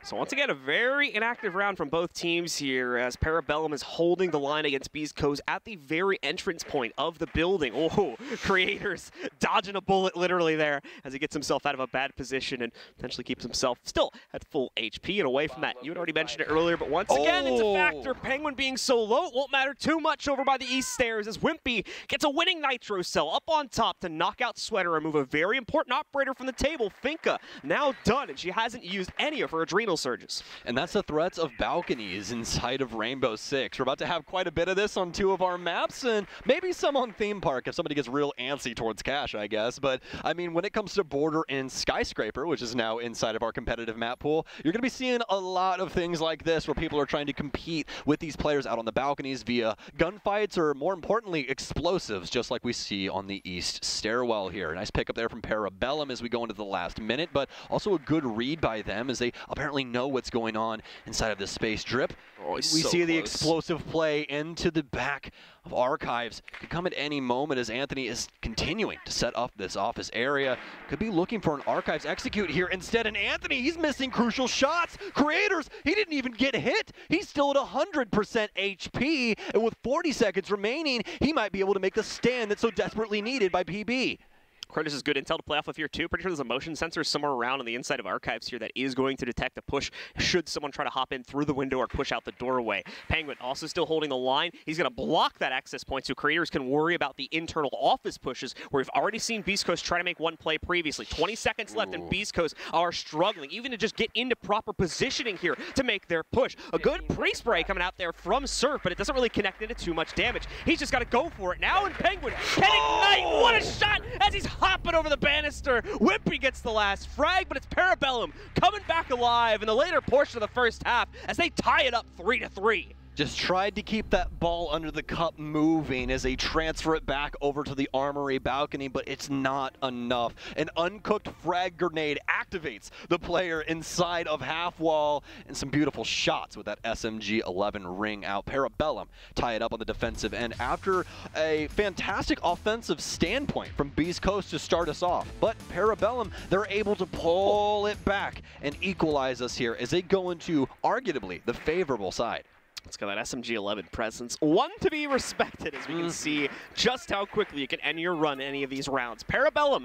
Speaker 4: So once again, a very inactive round from both teams here, as Parabellum is holding the line against Beastcoast at the very entrance point of the building. Oh, Creators dodging a bullet literally there as he gets himself out of a bad position and potentially keeps himself still at full HP and away from that. You had already mentioned it earlier, but once again, it's a factor. Penguin being so low, it won't matter too much over by the east stairs as Wimpy gets a winning Nitro cell up on top to knock out Sweater and move a very important operator from the table. Finka now done, and she hasn't used any of her adrenal surges.
Speaker 5: And that's the threats of balconies inside of Rainbow Six. We're about to have quite a bit of this on 2 of our maps, and maybe some on Theme Park if somebody gets real antsy towards cash, I guess. But, I mean, when it comes to Border and Skyscraper, which is now inside of our competitive map pool, you're going to be seeing a lot of things like this where people are trying to compete with these players out on the balconies via gunfights or, more importantly, explosives, just like we see on the east stairwell here. Nice pickup there from Parabellum as we go into the last minute, but also a good read by them as they apparently know what's going on inside of this space. Drip.
Speaker 4: Oh,
Speaker 5: we see the explosive play into the back of Archives. Could come at any moment as Anthony is continuing to set up this office area. Could be looking for an Archives execute here instead, and Anthony, he's missing crucial shots. Creators, he didn't even get hit. He's still at 100% HP, and with 40 seconds remaining, he might be able to make the stand that's so desperately needed by PB.
Speaker 4: Creators is good intel to play off of here too. Pretty sure there's a motion sensor somewhere around on the inside of Archives here that is going to detect a push should someone try to hop in through the window or push out the doorway. Penguin also still holding the line. He's going to block that access point so Creators can worry about the internal office pushes, where we've already seen Beastcoast try to make one play previously. 20 seconds left, and Beastcoast are struggling even to just get into proper positioning here to make their push. A good pre-spray coming out there from Surf, but it doesn't really connect into too much damage. He's just got to go for it now, and Penguin can ignite. What a shot as he's hopping over the banister. Wimpy gets the last frag, but it's Parabellum coming back alive in the later portion of the first half as they tie it up 3-3.
Speaker 5: Just tried to keep that ball under the cup moving as they transfer it back over to the armory balcony, but it's not enough. An uncooked frag grenade activates the player inside of half wall, and some beautiful shots with that SMG-11 ring out. Parabellum tie it up on the defensive end after a fantastic offensive standpoint from Beastcoast to start us off. But Parabellum, they're able to pull it back and equalize us here as they go into arguably the favorable side.
Speaker 4: Let's go, that SMG-11 presence. One to be respected, as we can see just how quickly you can end your run in any of these rounds. Parabellum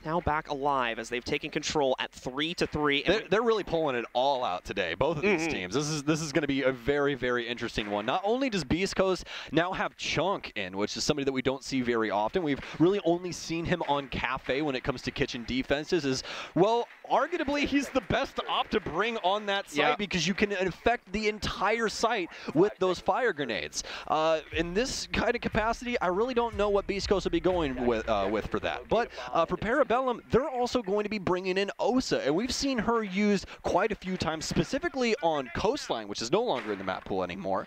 Speaker 4: now back alive as they've taken control at 3-3.
Speaker 5: They're really pulling it all out today, both of these teams. This is going to be a very, very interesting one. Not only does Beastcoast now have Chunk in, which is somebody that we don't see very often. We've really only seen him on Cafe when it comes to kitchen defenses. Is, well, arguably he's the best op to bring on that site because you can affect the entire site with those fire grenades. In this kind of capacity, I really don't know what Beastcoast will be going with for that. But for Parabellum, they're also going to be bringing in Osa, and we've seen her used quite a few times, specifically on Coastline, which is no longer in the map pool anymore,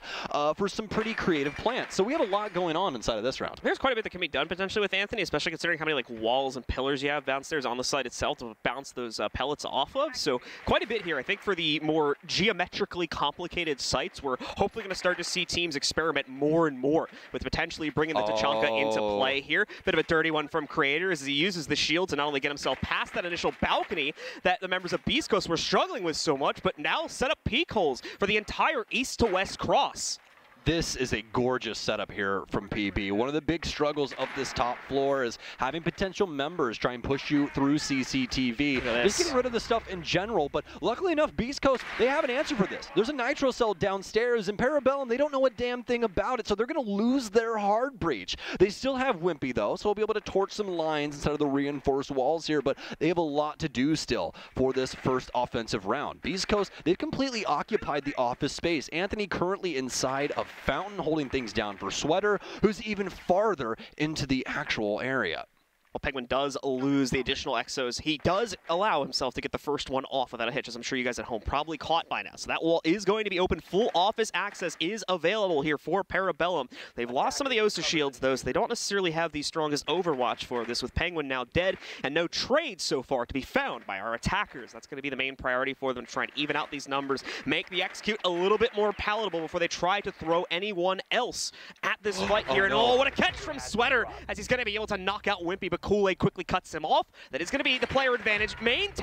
Speaker 5: for some pretty creative plants. So we have a lot going on inside of this round.
Speaker 4: There's quite a bit that can be done potentially with Anthony, especially considering how many like walls and pillars you have downstairs on the site itself to bounce those pellets off of. So quite a bit here. I think for the more geometrically complicated sites, we're hopefully going to start to see teams experiment more and more with potentially bringing the Tachanka into play here. Bit of a dirty one from Creator as he uses the shield to not only get himself past that initial balcony that the members of Beastcoast were struggling with so much, but now set up peek holes for the entire east to west cross.
Speaker 5: This is a gorgeous setup here from PB. One of the big struggles of this top floor is having potential members try and push you through CCTV. Just getting rid of the stuff in general, but luckily enough, Beastcoast, they have an answer for this. There's a nitro cell downstairs, and Parabellum, they don't know a damn thing about it, so they're going to lose their hard breach. They still have Wimpy, though, so we'll be able to torch some lines instead of the reinforced walls here, but they have a lot to do still for this first offensive round. Beastcoast, they've completely occupied the office space. Anthony currently inside of Fountain holding things down for Sweater, who's even farther into the actual area.
Speaker 4: Well, Penguin does lose the additional exos. He does allow himself to get the first one off without a hitch, as I'm sure you guys at home probably caught by now. So that wall is going to be open. Full office access is available here for Parabellum. They've lost some of the Osa shields, though, so they don't necessarily have the strongest overwatch for this, with Penguin now dead and no trades so far to be found by our attackers. That's going to be the main priority for them, to try and even out these numbers, make the execute a little bit more palatable before they try to throw anyone else at this fight here. And what a catch from Sweater, as he's going to be able to knock out Wimpy, but Kool-Aid quickly cuts him off. That is going to be the player advantage maintained.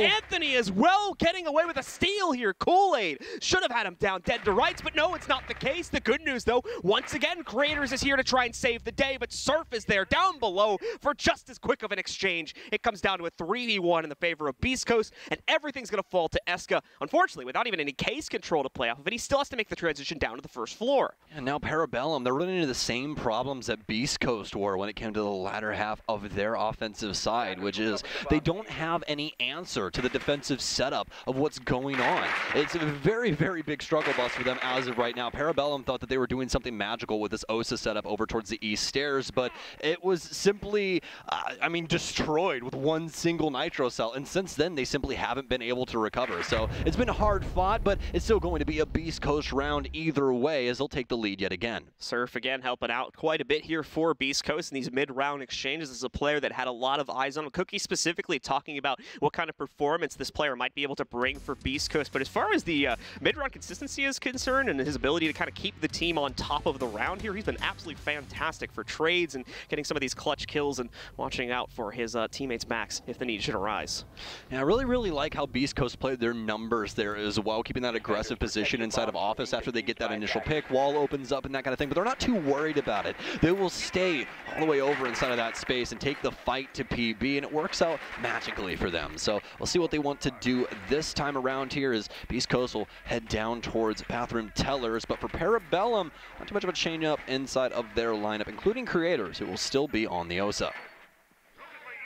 Speaker 4: Anthony as well getting away with a steal here. Kool-Aid should have had him down dead to rights, but no, it's not the case. The good news, though, once again, Creators is here to try and save the day, but Surf is there down below for just as quick of an exchange. It comes down to a 3v1 in the favor of Beastcoast, and everything's going to fall to Eska. Unfortunately, without even any case control to play off of it, he still has to make the transition down to the first floor.
Speaker 5: And now Parabellum, they're running into the same problems that Beastcoast were when it came to the latter half of their offensive side, which is they don't have any answer to the defensive setup of what's going on. It's a very, very big struggle bus for them as of right now. Parabellum thought that they were doing something magical with this Osa setup over towards the east stairs, but it was simply, destroyed with one single nitro cell, and since then they simply haven't been able to recover. So it's been hard fought, but it's still going to be a Beastcoast round either way, as they'll take the lead yet again.
Speaker 4: Surf again helping out quite a bit here for Beastcoast in these mid-round exchanges. This is a player that had a lot of eyes on him. Cookie specifically talking about what kind of performance this player might be able to bring for Beastcoast. But as far as the mid-round consistency is concerned and his ability to kind of keep the team on top of the round here, he's been absolutely fantastic for trades and getting some of these clutch kills and watching out for his teammates' backs if the need should arise.
Speaker 5: Yeah, I really like how Beastcoast played their numbers there as well, keeping that aggressive position inside of office after they get that initial pick. Wall opens up and that kind of thing, but they're not too worried about it. They will stay all the way over inside of that space and take the fight to PB, and it works out magically for them. So we'll see what they want to do this time around here as Beastcoast will head down towards Bathroom Tellers, but for Parabellum, not too much of a change up inside of their lineup, including Creators, who will still be on the Osa.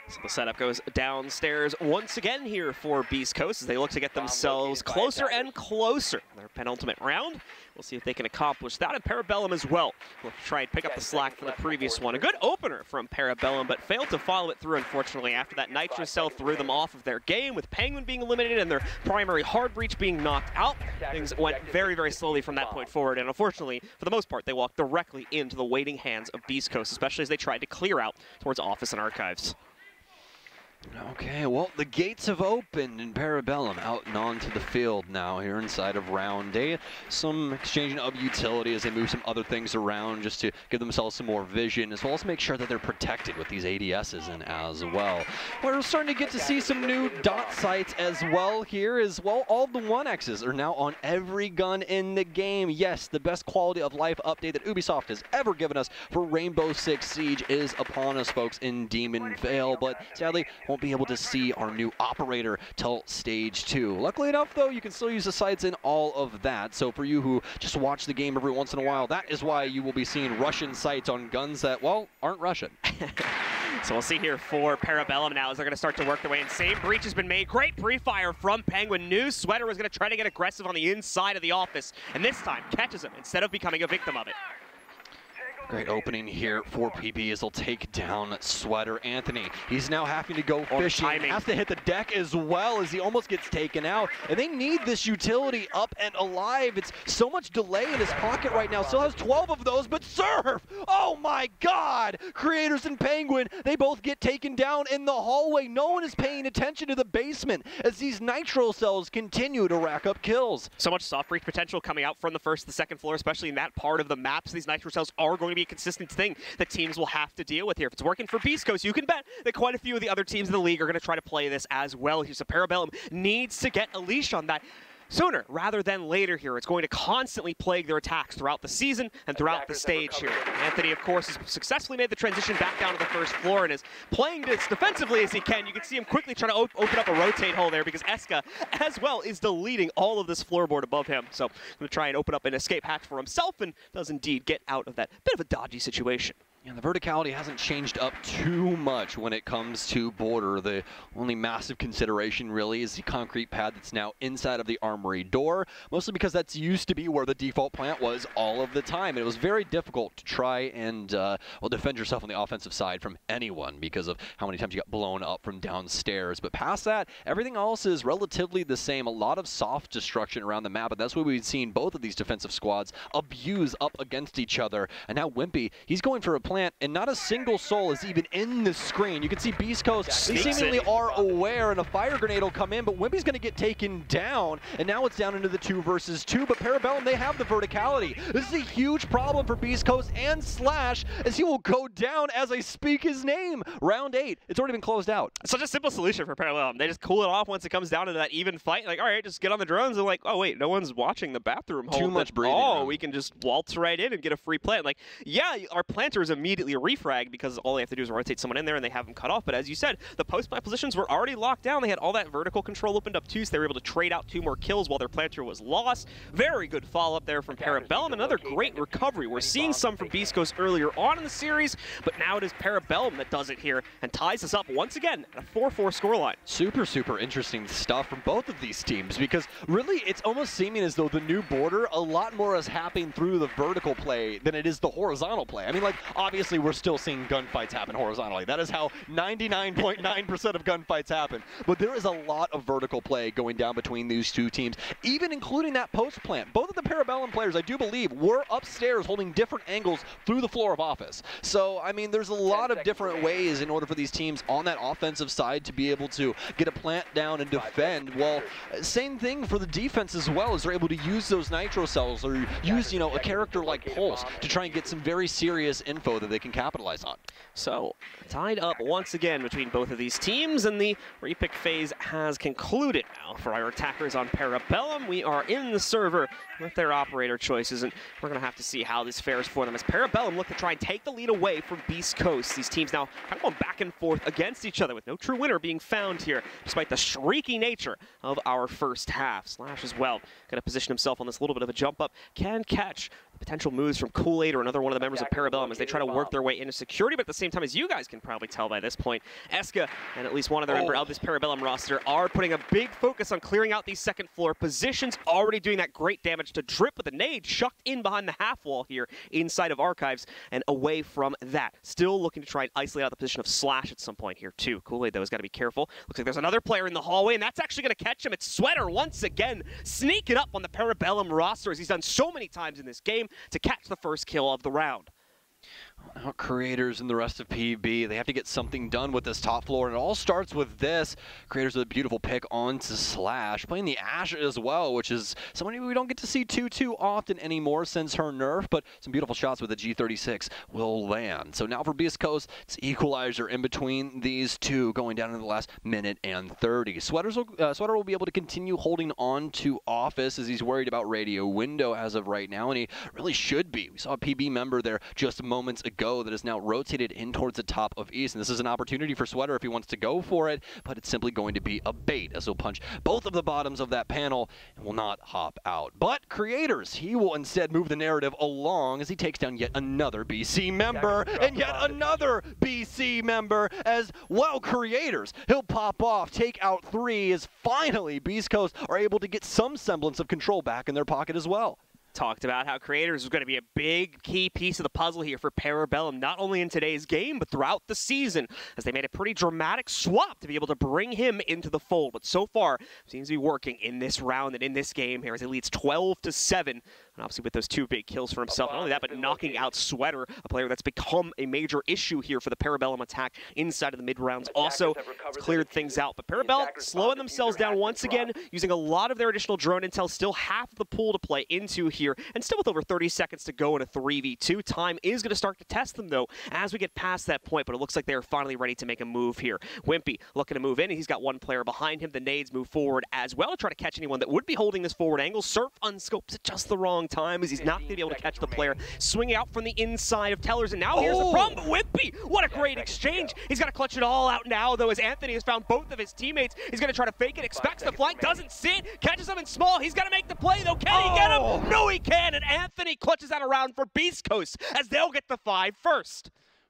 Speaker 4: So the setup goes downstairs once again here for Beastcoast as they look to get themselves closer and closer. Their penultimate round. We'll see if they can accomplish that, and Parabellum as well. We'll try and pick up the slack from the previous one. A good opener from Parabellum, but failed to follow it through, unfortunately, after that Nitro Cell threw them off of their game, with Penguin being eliminated and their primary hard breach being knocked out. Things went very, very slowly from that point forward, and unfortunately, for the most part, they walked directly into the waiting hands of Beastcoast, especially as they tried to clear out towards Office and Archives.
Speaker 5: Okay, well, the gates have opened and Parabellum out and onto the field now here inside of round 8. Some exchanging of utility as they move some other things around just to give themselves some more vision, as well as make sure that they're protected with these ADSs in as well. We're starting to get to see some new dot sights as well here, as well. All the 1Xs are now on every gun in the game. Yes, the best quality of life update that Ubisoft has ever given us for Rainbow Six Siege is upon us, folks, in Demon Vale, but sadly, won't be able to see our new operator till stage 2. Luckily enough, though, you can still use the sights in all of that. So for you who just watch the game every once in a while, that is why you will be seeing Russian sights on guns that, well, aren't Russian.
Speaker 4: So we'll see here for Parabellum now as they're going to start to work their way in. Same breach has been made. Great pre-fire from Penguin. Knew Sweater was going to try to get aggressive on the inside of the office, and this time catches him instead of becoming a victim of it.
Speaker 5: Great opening here for PB as they'll take down Sweater. Anthony, he's now having to go fishing. Has to hit the deck as well as he almost gets taken out. And they need this utility up and alive. It's so much delay in his pocket right now. Still has 12 of those, but Surf! Oh my God! Creators and Penguin, they both get taken down in the hallway. No one is paying attention to the basement as these Nitro Cells continue to rack up kills.
Speaker 4: So much soft breach potential coming out from the first to the second floor, especially in that part of the map. So these Nitro Cells are going to be a consistent thing that teams will have to deal with here. If it's working for Beastcoast, you can bet that quite a few of the other teams in the league are going to try to play this as well here. So Parabellum needs to get a leash on that sooner rather than later here. It's going to constantly plague their attacks throughout the season and throughout the stage here. Anthony, of course, has successfully made the transition back down to the first floor and is playing as defensively as he can. You can see him quickly trying to open up a rotate hole there because Eska, as well, is deleting all of this floorboard above him. So going to try and open up an escape hatch for himself and does indeed get out of that bit of a dodgy situation.
Speaker 5: And the verticality hasn't changed up too much when it comes to border. The only massive consideration really is the concrete pad that's now inside of the armory door, mostly because that's used to be where the default plant was all of the time. And it was very difficult to try and well, defend yourself on the offensive side from anyone because of how many times you got blown up from downstairs. But past that, everything else is relatively the same. A lot of soft destruction around the map, and that's what we've seen both of these defensive squads abuse up against each other. And now Wimpy, he's going for a plant, and not a single soul is even in the screen. You can see Beastcoast, they seemingly are aware, and a fire grenade will come in, but Wimpy's going to get taken down, and now it's down into the 2 versus 2, but Parabellum, they have the verticality. This is a huge problem for Beastcoast and Slash, as he will go down as I speak his name. Round 8, it's already been closed out.
Speaker 4: Such a simple solution for Parabellum. They just cool it off once it comes down to that even fight. Like, all right, just get on the drones, and like, oh wait, no one's watching the bathroom hole.
Speaker 5: Too much breathing.
Speaker 4: Oh, we can just waltz right in and get a free plant. Like, yeah, our planter is immediately a refrag because all they have to do is rotate someone in there and they have them cut off. But as you said, the post-plant positions were already locked down. They had all that vertical control opened up too, so they were able to trade out 2 more kills while their planter was lost. Very good follow-up there from Parabellum. Another great recovery. We're seeing some from Beastcoast earlier on in the series, but now it is Parabellum that does it here and ties us up once again at a 4-4 scoreline.
Speaker 5: Super, super interesting stuff from both of these teams because really it's almost seeming as though the new border, a lot more is happening through the vertical play than it is the horizontal play. I mean, like, obviously we're still seeing gunfights happen horizontally. That is how 99.9% of gunfights happen. But there is a lot of vertical play going down between these two teams, even including that post plant. Both of the Parabellum players, I do believe, were upstairs holding different angles through the floor of office. So, I mean, there's a lot of different ways in order for these teams on that offensive side to be able to get a plant down and defend. Well, same thing for the defense as well, as they're able to use those Nitro Cells or use, you know, a character like Pulse to try and get some very serious info that they can capitalize on.
Speaker 4: So, tied up once again between both of these teams, and the repick phase has concluded now for our attackers on Parabellum. We are in the server with their operator choices, and we're going to have to see how this fares for them as Parabellum look to try and take the lead away from Beastcoast. These teams now kind of going back and forth against each other with no true winner being found here, despite the shrieky nature of our first half. Slash as well going to position himself on this little bit of a jump up, can catch potential moves from Kool-Aid or another one of the members of Parabellum as they try to work their way into security. But at the same time, as you guys can probably tell by this point, Eska and at least one other member of this Parabellum roster are putting a big focus on clearing out these second floor positions, already doing that great damage to Drip with a nade shucked in behind the half wall here inside of Archives and away from that. Still looking to try and isolate out the position of Slash at some point here too. Kool-Aid though has got to be careful. Looks like there's another player in the hallway, and that's actually going to catch him. It's Sweater once again sneaking up on the Parabellum roster as he's done so many times in this game to catch the first kill of the round.
Speaker 5: Now, Creators and the rest of PB, they have to get something done with this top floor, and it all starts with this. Creators with a beautiful pick onto Slash, playing the Ashe as well, which is somebody we don't get to see too often anymore since her nerf, but some beautiful shots with the G36 will land. So now for Beastcoast, it's equalizer in between these two, going down into the last minute and 30. Sweater will be able to continue holding on to Office as he's worried about Radio Window as of right now, and he really should be. We saw a PB member there just moments ago that is now rotated in towards the top of East, and this is an opportunity for Sweater if he wants to go for it, but it's simply going to be a bait as he'll punch both of the bottoms of that panel and will not hop out. But Creators, he will instead move the narrative along as he takes down yet another BC member and yet another BC member as well. Creators, he'll pop off, take out 3 as finally Beastcoast are able to get some semblance of control back in their pocket as well.
Speaker 4: Talked about how Creators was going to be a big key piece of the puzzle here for Parabellum, not only in today's game, but throughout the season, as they made a pretty dramatic swap to be able to bring him into the fold. But so far, seems to be working in this round and in this game here as he leads 12-7. And obviously with those 2 big kills for himself. Not only that, but knocking out Sweater, a player that's become a major issue here for the Parabellum attack inside of the mid-rounds. Also, it's cleared things out. But Parabellum slowing themselves down once again, using a lot of their additional drone intel, still half the pool to play into here. And still with over 30 seconds to go in a 3v2. Time is going to start to test them, though, as we get past that point. But it looks like they're finally ready to make a move here. Wimpy looking to move in, and he's got 1 player behind him. The nades move forward as well to try to catch anyone that would be holding this forward angle. Surf unscopes at just the wrong time as he's not going to be able to catch the player. Swinging out from the inside of Tellers, and now here's the problem. Wimpy, what a great exchange. He's got to clutch it all out now, though, as Anthony has found both of his teammates. He's going to try to fake it, expects the flank, doesn't sit, catches him in small. He's got to make the play, though. Can he get him? No, he can. And Anthony clutches out a round for Beastcoast as they'll get the 5 first.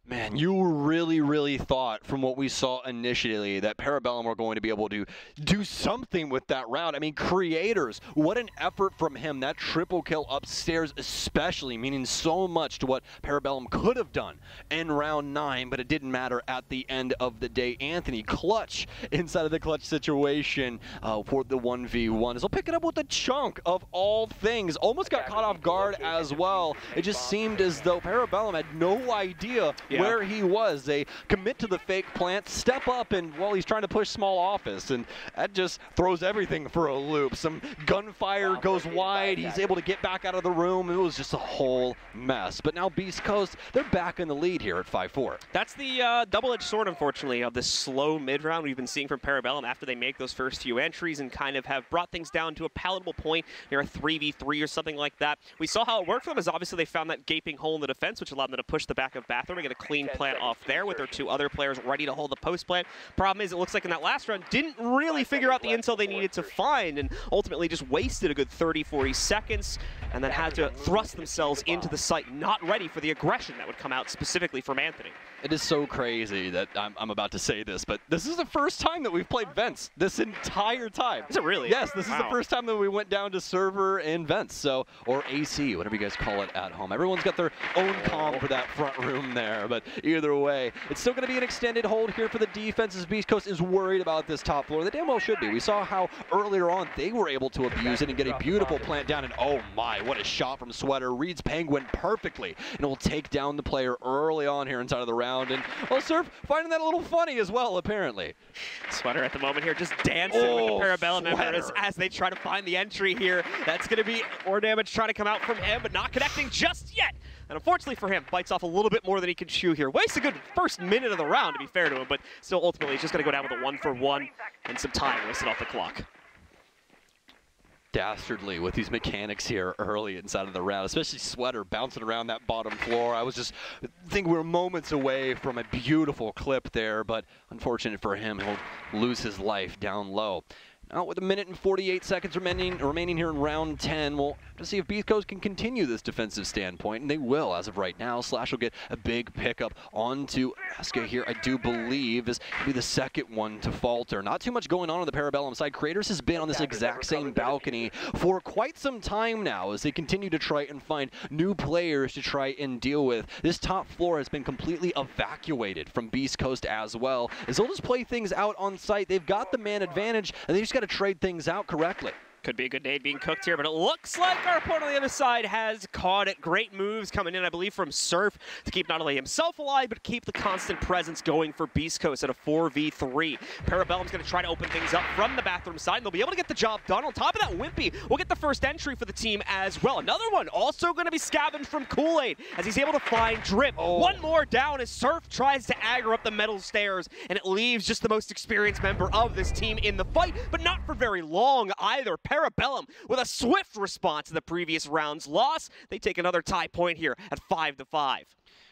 Speaker 5: Man, you really thought from what we saw initially that Parabellum were going to be able to do something with that round. I mean, Creators, what an effort from him. That triple kill upstairs especially, meaning so much to what Parabellum could have done in round 9, but it didn't matter at the end of the day. Anthony, clutch inside of the clutch situation for the 1v1 as he'll pick it up with a chunk of all things. Almost got caught off guard as well. It just seemed as though Parabellum had no idea where he was. They commit to the fake plant, step up, and, well, he's trying to push small Office, and that just throws everything for a loop. Some gunfire goes wide. He's able to get back out of the room. It was just a whole mess. But now Beastcoast, they're back in the lead here at 5-4.
Speaker 4: That's the double-edged sword, unfortunately, of this slow mid-round we've been seeing from Parabellum after they make those first few entries and kind of have brought things down to a palatable point near a 3v3 or something like that. We saw how it worked for them, as obviously they found that gaping hole in the defense, which allowed them to push the back of Bathroom and get a clean plant off there with their 2 other players ready to hold the post plant. Problem is, it looks like in that last round, didn't really figure out the intel they needed to find and ultimately just wasted a good 30-40 seconds and then had to thrust themselves into the site, not ready for the aggression that would come out specifically from Anthony.
Speaker 5: It is so crazy that I'm about to say this, but this is the first time that we've played Vents this entire time.
Speaker 4: Is it really?
Speaker 5: Yes, this is the first time that we went down to server and Vents, so, or AC, whatever you guys call it at home. Everyone's got their own comm for that front room there, but either way, it's still going to be an extended hold here for the defense as Beastcoast is worried about this top floor. They damn well should be. We saw how earlier on they were able to abuse it and get a beautiful plant down, and oh my, what a shot from Sweater. Reads Penguin perfectly, and will take down the player early on here inside of the round. And, well, Surf finding that a little funny as well, apparently.
Speaker 4: Sweater at the moment here just dancing with the Parabellum members as they try to find the entry here. That's going to be more damage trying to come out from him, but not connecting just yet. And unfortunately for him, bites off a little bit more than he can chew here. Wastes a good first minute of the round, to be fair to him, but still ultimately he's just going to go down with a 1-for-1 and some time wasted off the clock.
Speaker 5: Dastardly with these mechanics here early inside of the round, especially Sweater bouncing around that bottom floor. I think we're moments away from a beautiful clip there, but unfortunate for him, he'll lose his life down low. Now with 1:48 remaining here in round 10, we'll have to see if Beastcoast can continue this defensive standpoint, and they will as of right now. Slash will get a big pickup onto Eska here, I do believe, is be the second one to falter. Not too much going on the Parabellum side. Creators has been on this exact same balcony for quite some time now as they continue to try and find new players to try and deal with. This top floor has been completely evacuated from Beastcoast as well, as they'll just play things out on site. They've got the man advantage, and they just got to trade things out correctly.
Speaker 4: Could be a good nade being cooked here, but it looks like our opponent on the other side has caught it. Great moves coming in, I believe, from Surf to keep not only himself alive, but keep the constant presence going for Beastcoast at a 4v3. Parabellum's going to try to open things up from the bathroom side, and they'll be able to get the job done. On top of that, Wimpy will get the first entry for the team as well. Another one also going to be scavenged from Kool-Aid as he's able to find Drip. One more down as Surf tries to aggro up the metal stairs, and it leaves just the most experienced member of this team in the fight, but not for very long either. Parabellum with a swift response to the previous round's loss. They take another tie point here at 5-5.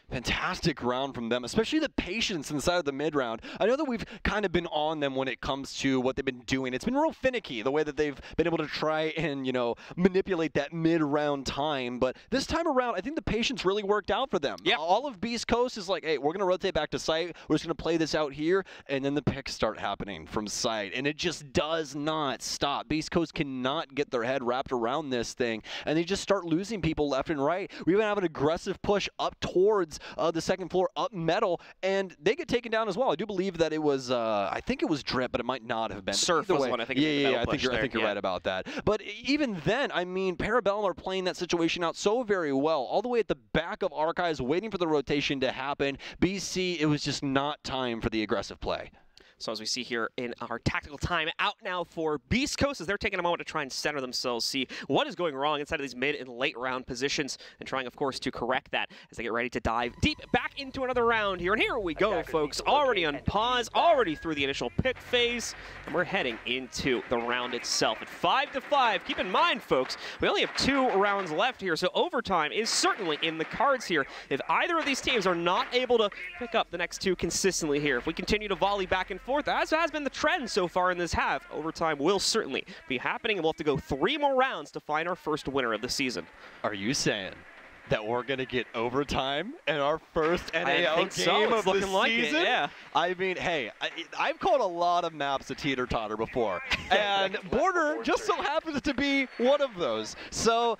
Speaker 5: Fantastic round from them, especially the patience inside of the mid-round. I know that we've kind of been on them when it comes to what they've been doing. It's been real finicky, the way that they've been able to try and, you know, manipulate that mid-round time. But this time around, I think the patience really worked out for them.
Speaker 4: Yep.
Speaker 5: All of Beastcoast is like, hey, we're going to rotate back to site. We're just going to play this out here. And then the picks start happening from site. And it just does not stop. Beastcoast cannot get their head wrapped around this thing. And they just start losing people left and right. We even have an aggressive push up towards the second floor, up metal, and they get taken down as well. I do believe that it was, I think it was Drip, but it might not have been.
Speaker 4: Surf was one, I think.
Speaker 5: Yeah, I think you're right about that. But even then, I mean, Parabellum are playing that situation out so very well. All the way at the back of Archives, waiting for the rotation to happen. BC, it was just not time for the aggressive play.
Speaker 4: So as we see here in our tactical time out now for Beastcoast, as they're taking a moment to try and center themselves, see what is going wrong inside of these mid and late round positions, and trying, of course, to correct that as they get ready to dive deep back into another round here. And here we go, folks. Already on pause, already through the initial pick phase, and we're heading into the round itself at 5-5. Keep in mind, folks, we only have 2 rounds left here, so overtime is certainly in the cards here. If either of these teams are not able to pick up the next 2 consistently here, if we continue to volley back and forth, as has been the trend so far in this half, overtime will certainly be happening, and we'll have to go 3 more rounds to find our first winner of the season.
Speaker 5: Are you saying that we're going to get overtime in our first NAL game of the season?
Speaker 4: Like it, yeah.
Speaker 5: I mean, hey, I've called a lot of maps a teeter-totter before, and Border just so happens to be one of those. So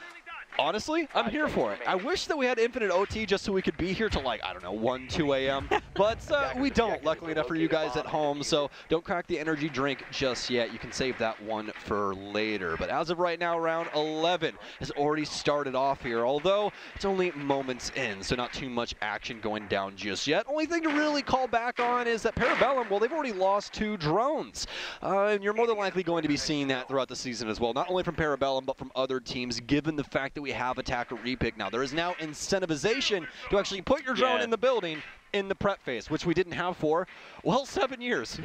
Speaker 5: honestly, I'm here for it. I wish that we had infinite OT just so we could be here till, like, I don't know, 1, 2 a.m. But we don't, luckily enough for you guys at home. So don't crack the energy drink just yet. You can save that one for later. But as of right now, round 11 has already started off here, although it's only moments in, so not too much action going down just yet. Only thing to really call back on is that Parabellum, well, they've already lost 2 drones. And you're more than likely going to be seeing that throughout the season as well, not only from Parabellum, but from other teams, given the fact that we have attacker repick now. There is now incentivization to actually put your drone in the building in the prep phase, which we didn't have for, well, 7 years.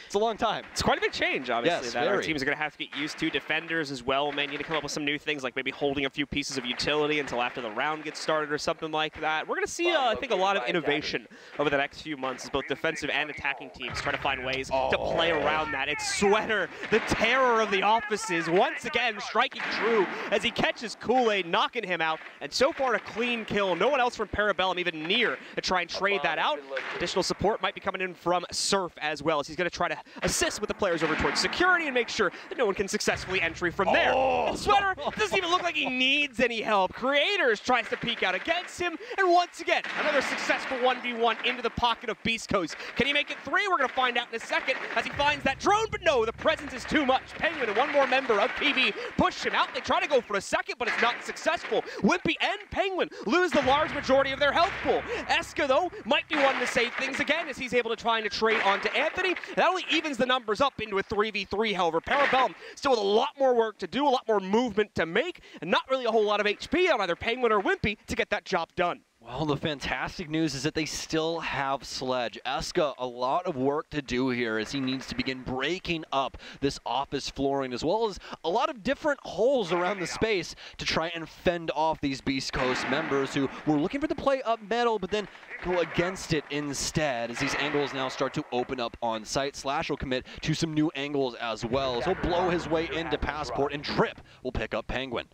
Speaker 5: It's a long time.
Speaker 4: It's quite a big change, obviously,
Speaker 5: yes,
Speaker 4: that our teams are going to have to get used to. Defenders as well may need to come up with some new things, like maybe holding a few pieces of utility until after the round gets started or something like that. We're going to see, I think, a lot of innovation over the next few months as both defensive and attacking teams try to find ways to play around that. It's Sweater, the terror of the offices, once again striking true as he catches Kool-Aid, knocking him out. And so far, a clean kill. No one else from Parabellum even near to try and trade that out. Additional support might be coming in from Surf as well, as he's going to try to assist with the players over towards security and make sure that no one can successfully entry from there. And Sweater doesn't even look like he needs any help. Creators tries to peek out against him, and once again, another successful 1v1 into the pocket of Beastcoast. Can he make it 3? We're going to find out in a second as he finds that drone, but no, the presence is too much. Penguin and one more member of PB push him out. They try to go for a second, but it's not successful. Wimpy and Penguin lose the large majority of their health pool. Eska, though, might be one to save things again as he's able to try and trade onto Anthony. That only evens the numbers up into a 3v3, however. Parabellum still with a lot more work to do, a lot more movement to make, and not really a whole lot of HP on either Penguin or Wimpy to get that job done.
Speaker 5: Oh, the fantastic news is that they still have Sledge. Eska, a lot of work to do here as he needs to begin breaking up this office flooring, as well as a lot of different holes around the space to try and fend off these Beast Coast members who were looking for the play up middle, but then go against it instead as these angles now start to open up on site. Slash will commit to some new angles as well, as he'll blow his way into Passport, and Drip will pick up Penguin.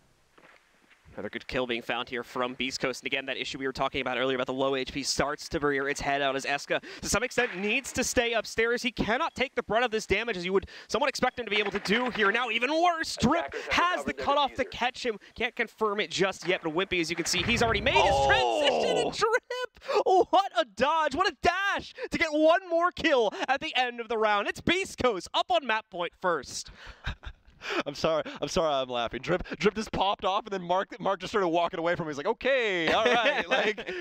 Speaker 4: Another good kill being found here from Beastcoast. And again, that issue we were talking about earlier about the low HP starts to rear its head out as Eska, to some extent, needs to stay upstairs. He cannot take the brunt of this damage as you would somewhat expect him to be able to do here. Now, even worse, Drip has the cutoff to catch him. Can't confirm it just yet, but Wimpy, as you can see, he's already made his transition, and Drip! What a dodge, what a dash to get one more kill at the end of the round. It's Beastcoast up on map point first.
Speaker 5: I'm sorry I'm laughing. Drip just popped off, and then Mark just started walking away from him. He's like, okay, all right. Like,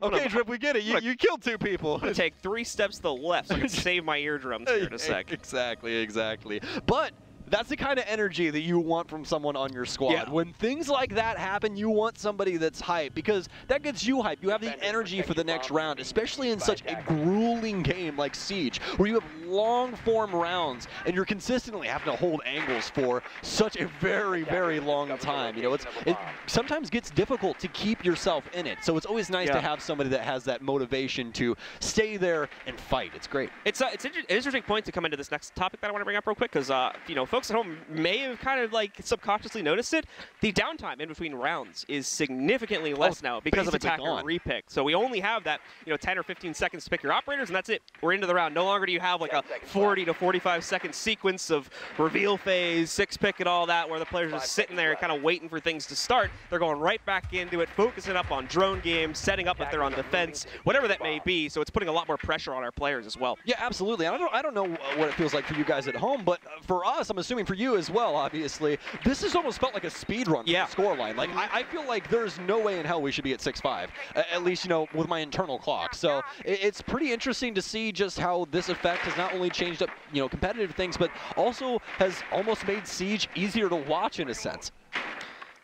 Speaker 5: okay, Drip, we get it. You killed 2 people.
Speaker 4: I'm going to take 3 steps to the left so I can save my eardrums here in a sec.
Speaker 5: Exactly. But that's the kind of energy that you want from someone on your squad.
Speaker 4: Yeah.
Speaker 5: When things like that happen, you want somebody that's hyped, because that gets you hyped. You have the energy for the next round, especially in such a grueling game like Siege, where you have long-form rounds, and you're consistently having to hold angles for such a very, very long time. You know, it sometimes gets difficult to keep yourself in it. So it's always nice to have somebody that has that motivation to stay there and fight. It's great.
Speaker 4: It's an interesting point to come into this next topic that I want to bring up real quick, because, you know, folks at home may have kind of like subconsciously noticed it. The downtime in between rounds is significantly less now because of attacker repick. So we only have that, 10 or 15 seconds to pick your operators, and that's it. We're into the round. No longer do you have like a 40 to 45 second sequence of reveal phase, 6-pick and all that, where the players are just sitting there kind of waiting for things to start. They're going right back into it, focusing up on drone games, setting up if they're on defense, whatever that may be. So it's putting a lot more pressure on our players as well.
Speaker 5: Yeah, absolutely. And I don't know what it feels like for you guys at home, but for us, I'm assuming for you as well, obviously, this has almost felt like a speed run for the scoreline. Like, I feel like there's no way in hell we should be at 6-5, at least, with my internal clock. So it's pretty interesting to see just how this effect has not only changed up, competitive things, but also has almost made Siege easier to watch in a sense.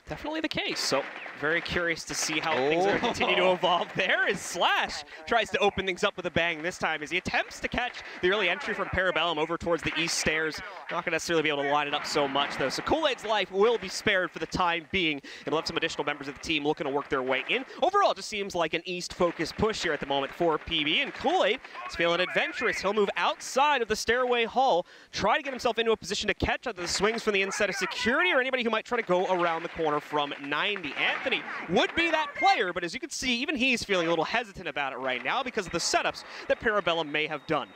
Speaker 4: Definitely the case. So very curious to see how things are going to continue to evolve there as Slash tries to open things up with a bang this time as he attempts to catch the early entry from Parabellum over towards the east stairs. Not going to necessarily be able to line it up so much, though. So Kool-Aid's life will be spared for the time being, and we'll have some additional members of the team looking to work their way in. Overall, it just seems like an east-focused push here at the moment for PB, and Kool-Aid is feeling adventurous. He'll move outside of the stairway hall, try to get himself into a position to catch either the swings from the inside of security or anybody who might try to go around the corner from 90. Anthony would be that player, but as you can see, even he's feeling a little hesitant about it right now because of the setups that Parabellum may have done.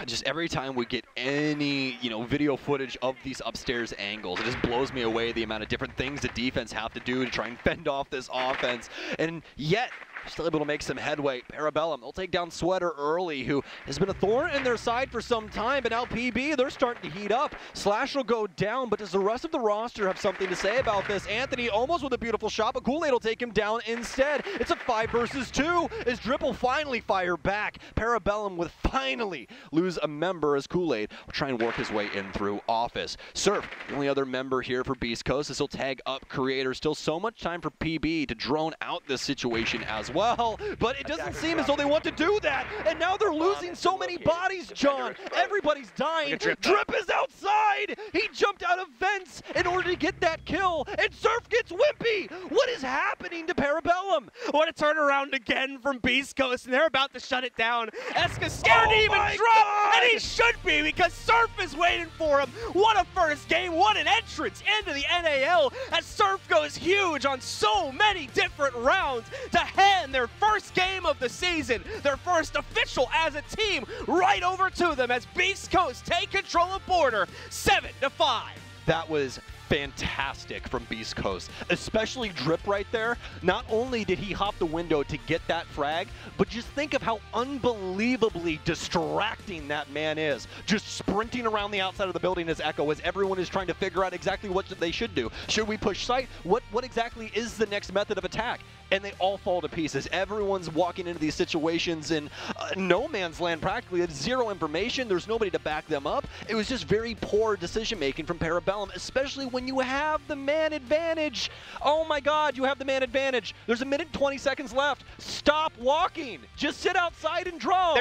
Speaker 5: Just every time we get any, video footage of these upstairs angles, it just blows me away the amount of different things the defense have to do to try and fend off this offense. And yet, still able to make some headway. Parabellum, they'll take down Sweater early, who has been a thorn in their side for some time, but now PB, they're starting to heat up. Slash will go down, but does the rest of the roster have something to say about this? Anthony almost with a beautiful shot, but Kool-Aid will take him down instead. It's a 5 versus 2 as Drip will finally fire back. Parabellum would finally lose a member as Kool-Aid will try and work his way in through Office. Surf, the only other member here for Beastcoast, as he'll tag up Creator. Still so much time for PB to drone out this situation as well, but it doesn't seem as though they want to do that, and now they're losing so many bodies, John. Everybody's dying. Drip is outside. He jumped out of vents in order to get that kill, and Surf gets wimpy. What is happening to Parabellum?
Speaker 4: What a turnaround again from Beastcoast, and they're about to shut it down. Eska's scared to even drop, and he should be because Surf is waiting for him. What a first game. What an entrance into the NAL as Surf goes huge on so many different rounds to hand their first game of the season, their first official as a team, right over to them as Beastcoast take control of border 7-5.
Speaker 5: That was fantastic from Beastcoast, especially Drip right there. Not only did he hop the window to get that frag, but just think of how unbelievably distracting that man is. Just sprinting around the outside of the building as Echo, as everyone is trying to figure out exactly what they should do. Should we push site? What exactly is the next method of attack? and they all fall to pieces. Everyone's walking into these situations in no man's land practically. There's zero information. There's nobody to back them up. It was just very poor decision-making from Parabellum, especially when you have the man advantage. Oh my God, you have the man advantage. There's a minute and 20 seconds left. Stop walking. Just sit outside and drone.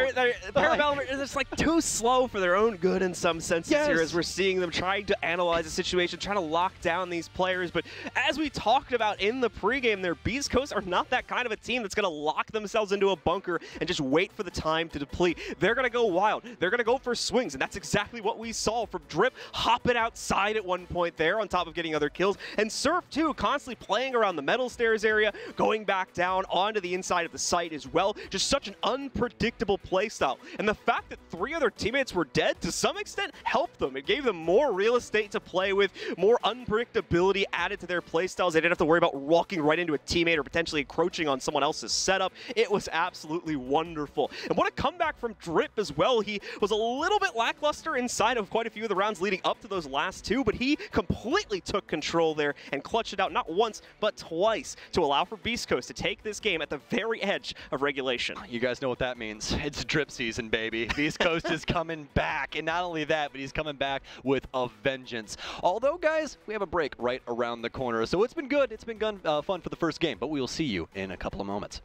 Speaker 4: Parabellum is just like too slow for their own good in some senses here, as we're seeing them trying to analyze the situation, trying to lock down these players. But as we talked about in the pregame there, Beastcoast are not that kind of a team that's going to lock themselves into a bunker and just wait for the time to deplete. They're going to go wild. They're going to go for swings, and that's exactly what we saw from Drip hopping outside at one point there on top of getting other kills, and Surf too, constantly playing around the metal stairs area, going back down onto the inside of the site as well. Just such an unpredictable playstyle. And the fact that 3 other teammates were dead to some extent helped them. It gave them more real estate to play with, more unpredictability added to their playstyles. They didn't have to worry about walking right into a teammate or potentially encroaching on someone else's setup. It was absolutely wonderful. And what a comeback from Drip as well. He was a little bit lackluster inside of quite a few of the rounds leading up to those last 2, but he completely took control there and clutched it out not once, but twice to allow for Beastcoast to take this game at the very edge of regulation.
Speaker 5: You guys know what that means. It's Drip season, baby. Beastcoast is coming back, and not only that, but he's coming back with a vengeance. Although, guys, we have a break right around the corner, so it's been good. It's been fun for the first game, but we will see you in a couple of moments.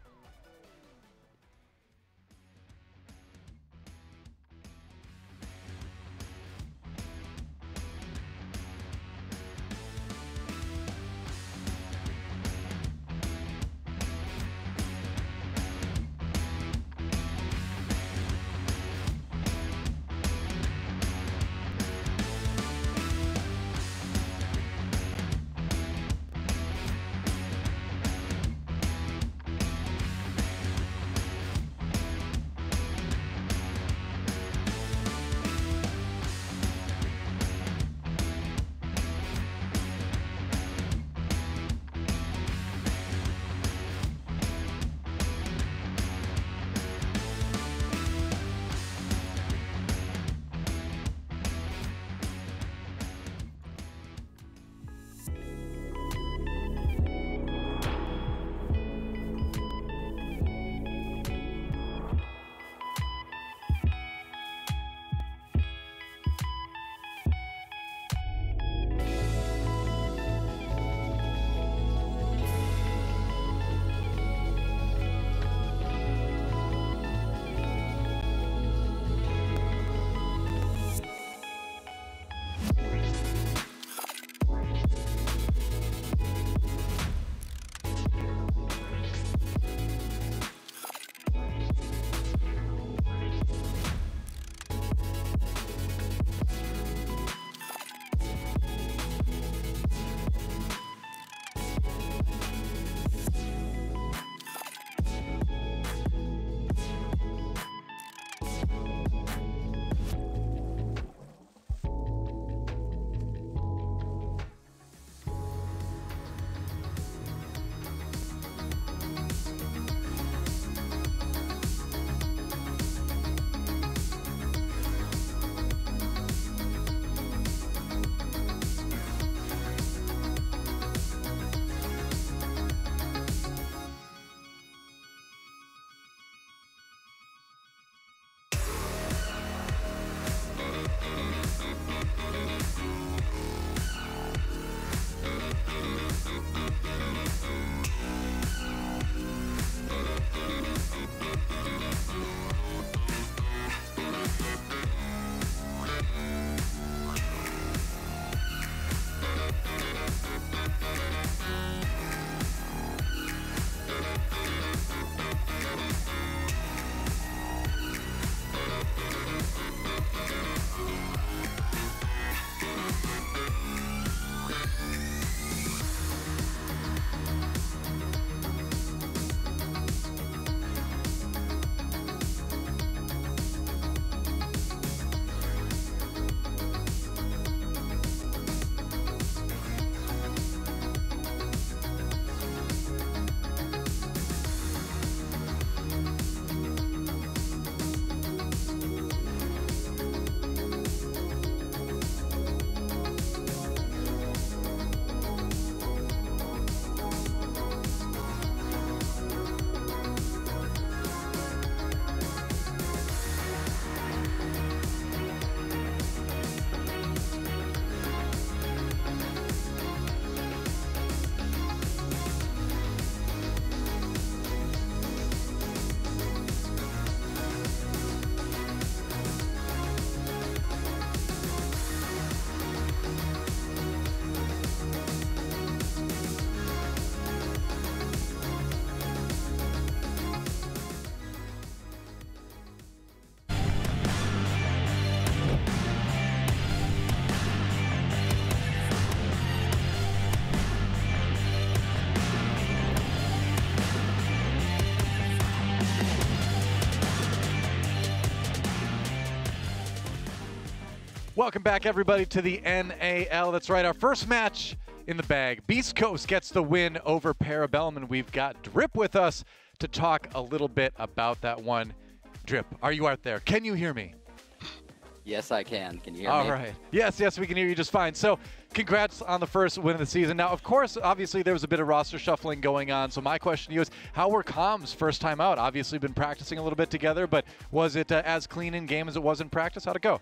Speaker 1: Welcome back, everybody, to the NAL. That's right, our first match in the bag. Beastcoast gets the win over Parabellum, and we've got Drip with us to talk a little bit about that one. Drip, are you out there? Can you hear me?
Speaker 6: Yes, I can. Can you hear me?
Speaker 1: All right. Yes, we can hear you just fine. So congrats on the first win of the season. Now, of course, obviously, there was a bit of roster shuffling going on. So my question to you is, how were comms first time out? Obviously, been practicing a little bit together, but was it as clean in game as it was in practice? How'd it go?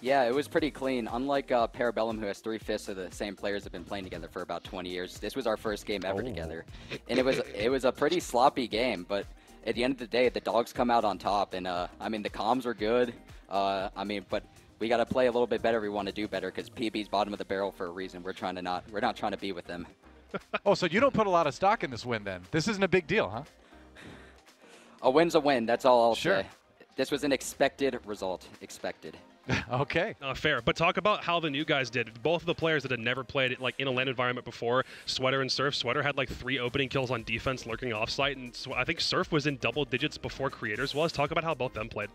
Speaker 6: Yeah, it was pretty clean. Unlike Parabellum, who has 3/5 of the same players have been playing together for about 20 years, this was our first game ever together. And it was a pretty sloppy game, but at the end of the day, the dogs come out on top. And, I mean, the comms were good. But we got to play a little bit better if we want to do better, because PB's bottom of the barrel for a reason. We're not trying to be with them.
Speaker 1: Oh, so you don't put a lot of stock in this win then? This isn't a big deal, huh?
Speaker 6: A win's a win. That's all I'll say. This was an expected result. Expected.
Speaker 1: Okay.
Speaker 3: Fair. But talk about how the new guys did. Both of the players that had never played like in a LAN environment before, Sweater and Surf. Sweater had like 3 opening kills on defense lurking offsite, and I think Surf was in double digits before Creators was. Talk about how both them played.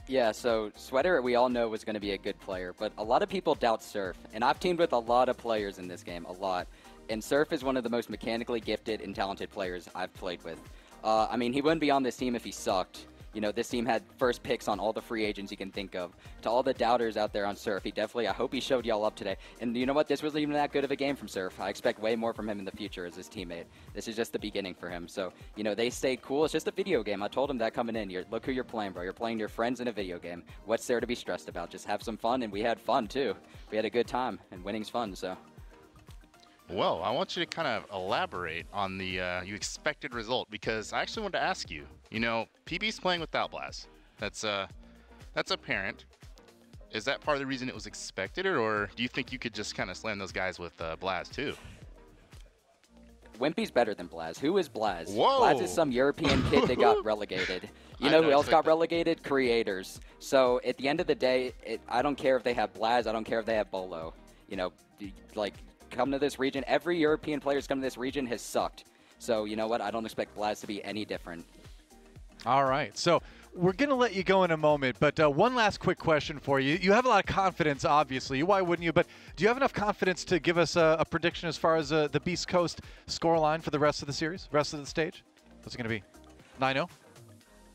Speaker 6: Yeah, so Sweater, we all know, was going to be a good player, but a lot of people doubt Surf. And I've teamed with a lot of players in this game, a lot. And Surf is one of the most mechanically gifted and talented players I've played with. I mean, he wouldn't be on this team if he sucked. You know, this team had first picks on all the free agents you can think of. To all the doubters out there on Surf, I hope he showed y'all up today. And you know what? This wasn't even that good of a game from Surf. I expect way more from him in the future as his teammate. This is just the beginning for him. So, you know, they stayed cool. It's just a video game. I told him that coming in. Look who you're playing, bro. You're playing your friends in a video game. What's there to be stressed about? Just have some fun, and we had fun, too. We had a good time, and winning's fun, so.
Speaker 2: Well, I want you to kind of elaborate on the you expected result, because I actually wanted to ask you, you know, PB's playing without Blaz. That's apparent. Is that part of the reason it was expected, or do you think you could just kind of slam those guys with Blaz too?
Speaker 6: Wimpy's better than Blaz. Who is Blaz?
Speaker 2: Whoa.
Speaker 6: Blaz is some European kid that got relegated. You know who else got relegated? Creators. So at the end of the day, I don't care if they have Blaz. I don't care if they have Bolo. You know, like, come to this region. Every European player who's come to this region has sucked. So you know what? I don't expect Blaz to be any different.
Speaker 1: All right. So we're going to let you go in a moment, but one last quick question for you. You have a lot of confidence, obviously. Why wouldn't you? But do you have enough confidence to give us a prediction as far as the Beastcoast scoreline for the rest of the series, rest of the stage? What's it going to be? 9-0?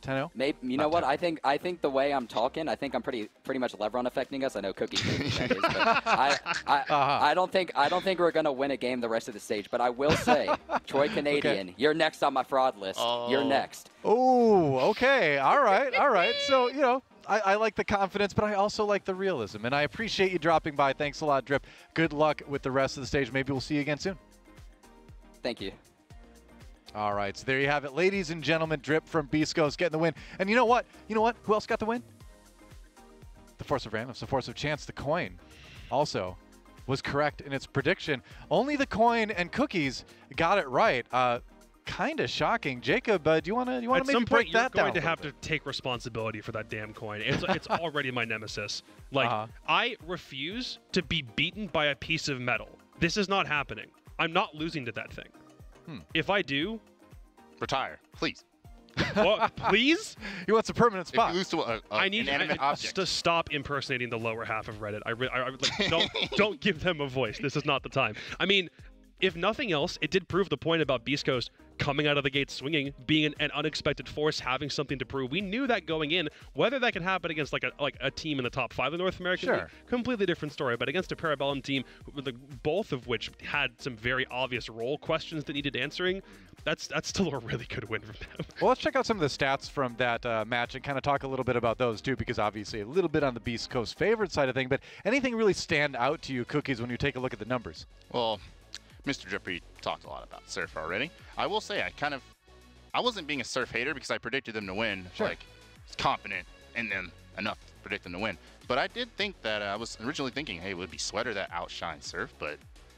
Speaker 1: 10-0?
Speaker 6: Maybe, you know what? I think the way I'm talking, I think I'm pretty much Lebron affecting us. I know Cookie knows what that is, but I don't think we're gonna win a game the rest of the stage. But I will say, Troy Canadian, you're next on my fraud list. You're next.
Speaker 1: Oh, okay. All right. So, you know, I like the confidence, but I also like the realism, and I appreciate you dropping by. Thanks a lot, Drip. Good luck with the rest of the stage. Maybe we'll see you again soon.
Speaker 6: Thank you.
Speaker 1: All right, so there you have it, ladies and gentlemen. Drip from Beastcoast getting the win. And you know what? Who else got the win? The Force of Randoms, the Force of Chance, the coin also was correct in its prediction. Only the coin and Cookies got it right. Kind of shocking. Jacob, do you want to maybe break that down?
Speaker 3: You're going to have to take responsibility for that damn coin. It's already my nemesis. Like, I refuse to be beaten by a piece of metal. This is not happening. I'm not losing to that thing. If I do,
Speaker 2: retire, please.
Speaker 3: What, please?
Speaker 1: He wants a permanent spot.
Speaker 2: If you lose to an inanimate object.
Speaker 3: To stop impersonating the lower half of Reddit. I like, don't give them a voice. This is not the time. I mean, if nothing else, it did prove the point about Beastcoast coming out of the gate swinging, being an unexpected force, having something to prove. We knew that going in. Whether that could happen against like a team in the top 5 of the North American League, completely different story. But against a Parabellum team, both of which had some very obvious role questions that needed answering, that's still a really good win from them.
Speaker 1: Well, let's check out some of the stats from that match and kind of talk a little bit about those too, because obviously a little bit on the Beastcoast favorite side of thing. But anything really stand out to you, Cookies, when you take a look at the numbers?
Speaker 2: Well, Mr. Drippy talked a lot about Surf already. I will say I wasn't being a Surf hater because I predicted them to win. Like, confident in them enough to predict them to win. But I did think that I was originally thinking, hey, it would be Sweater that outshined Surf, but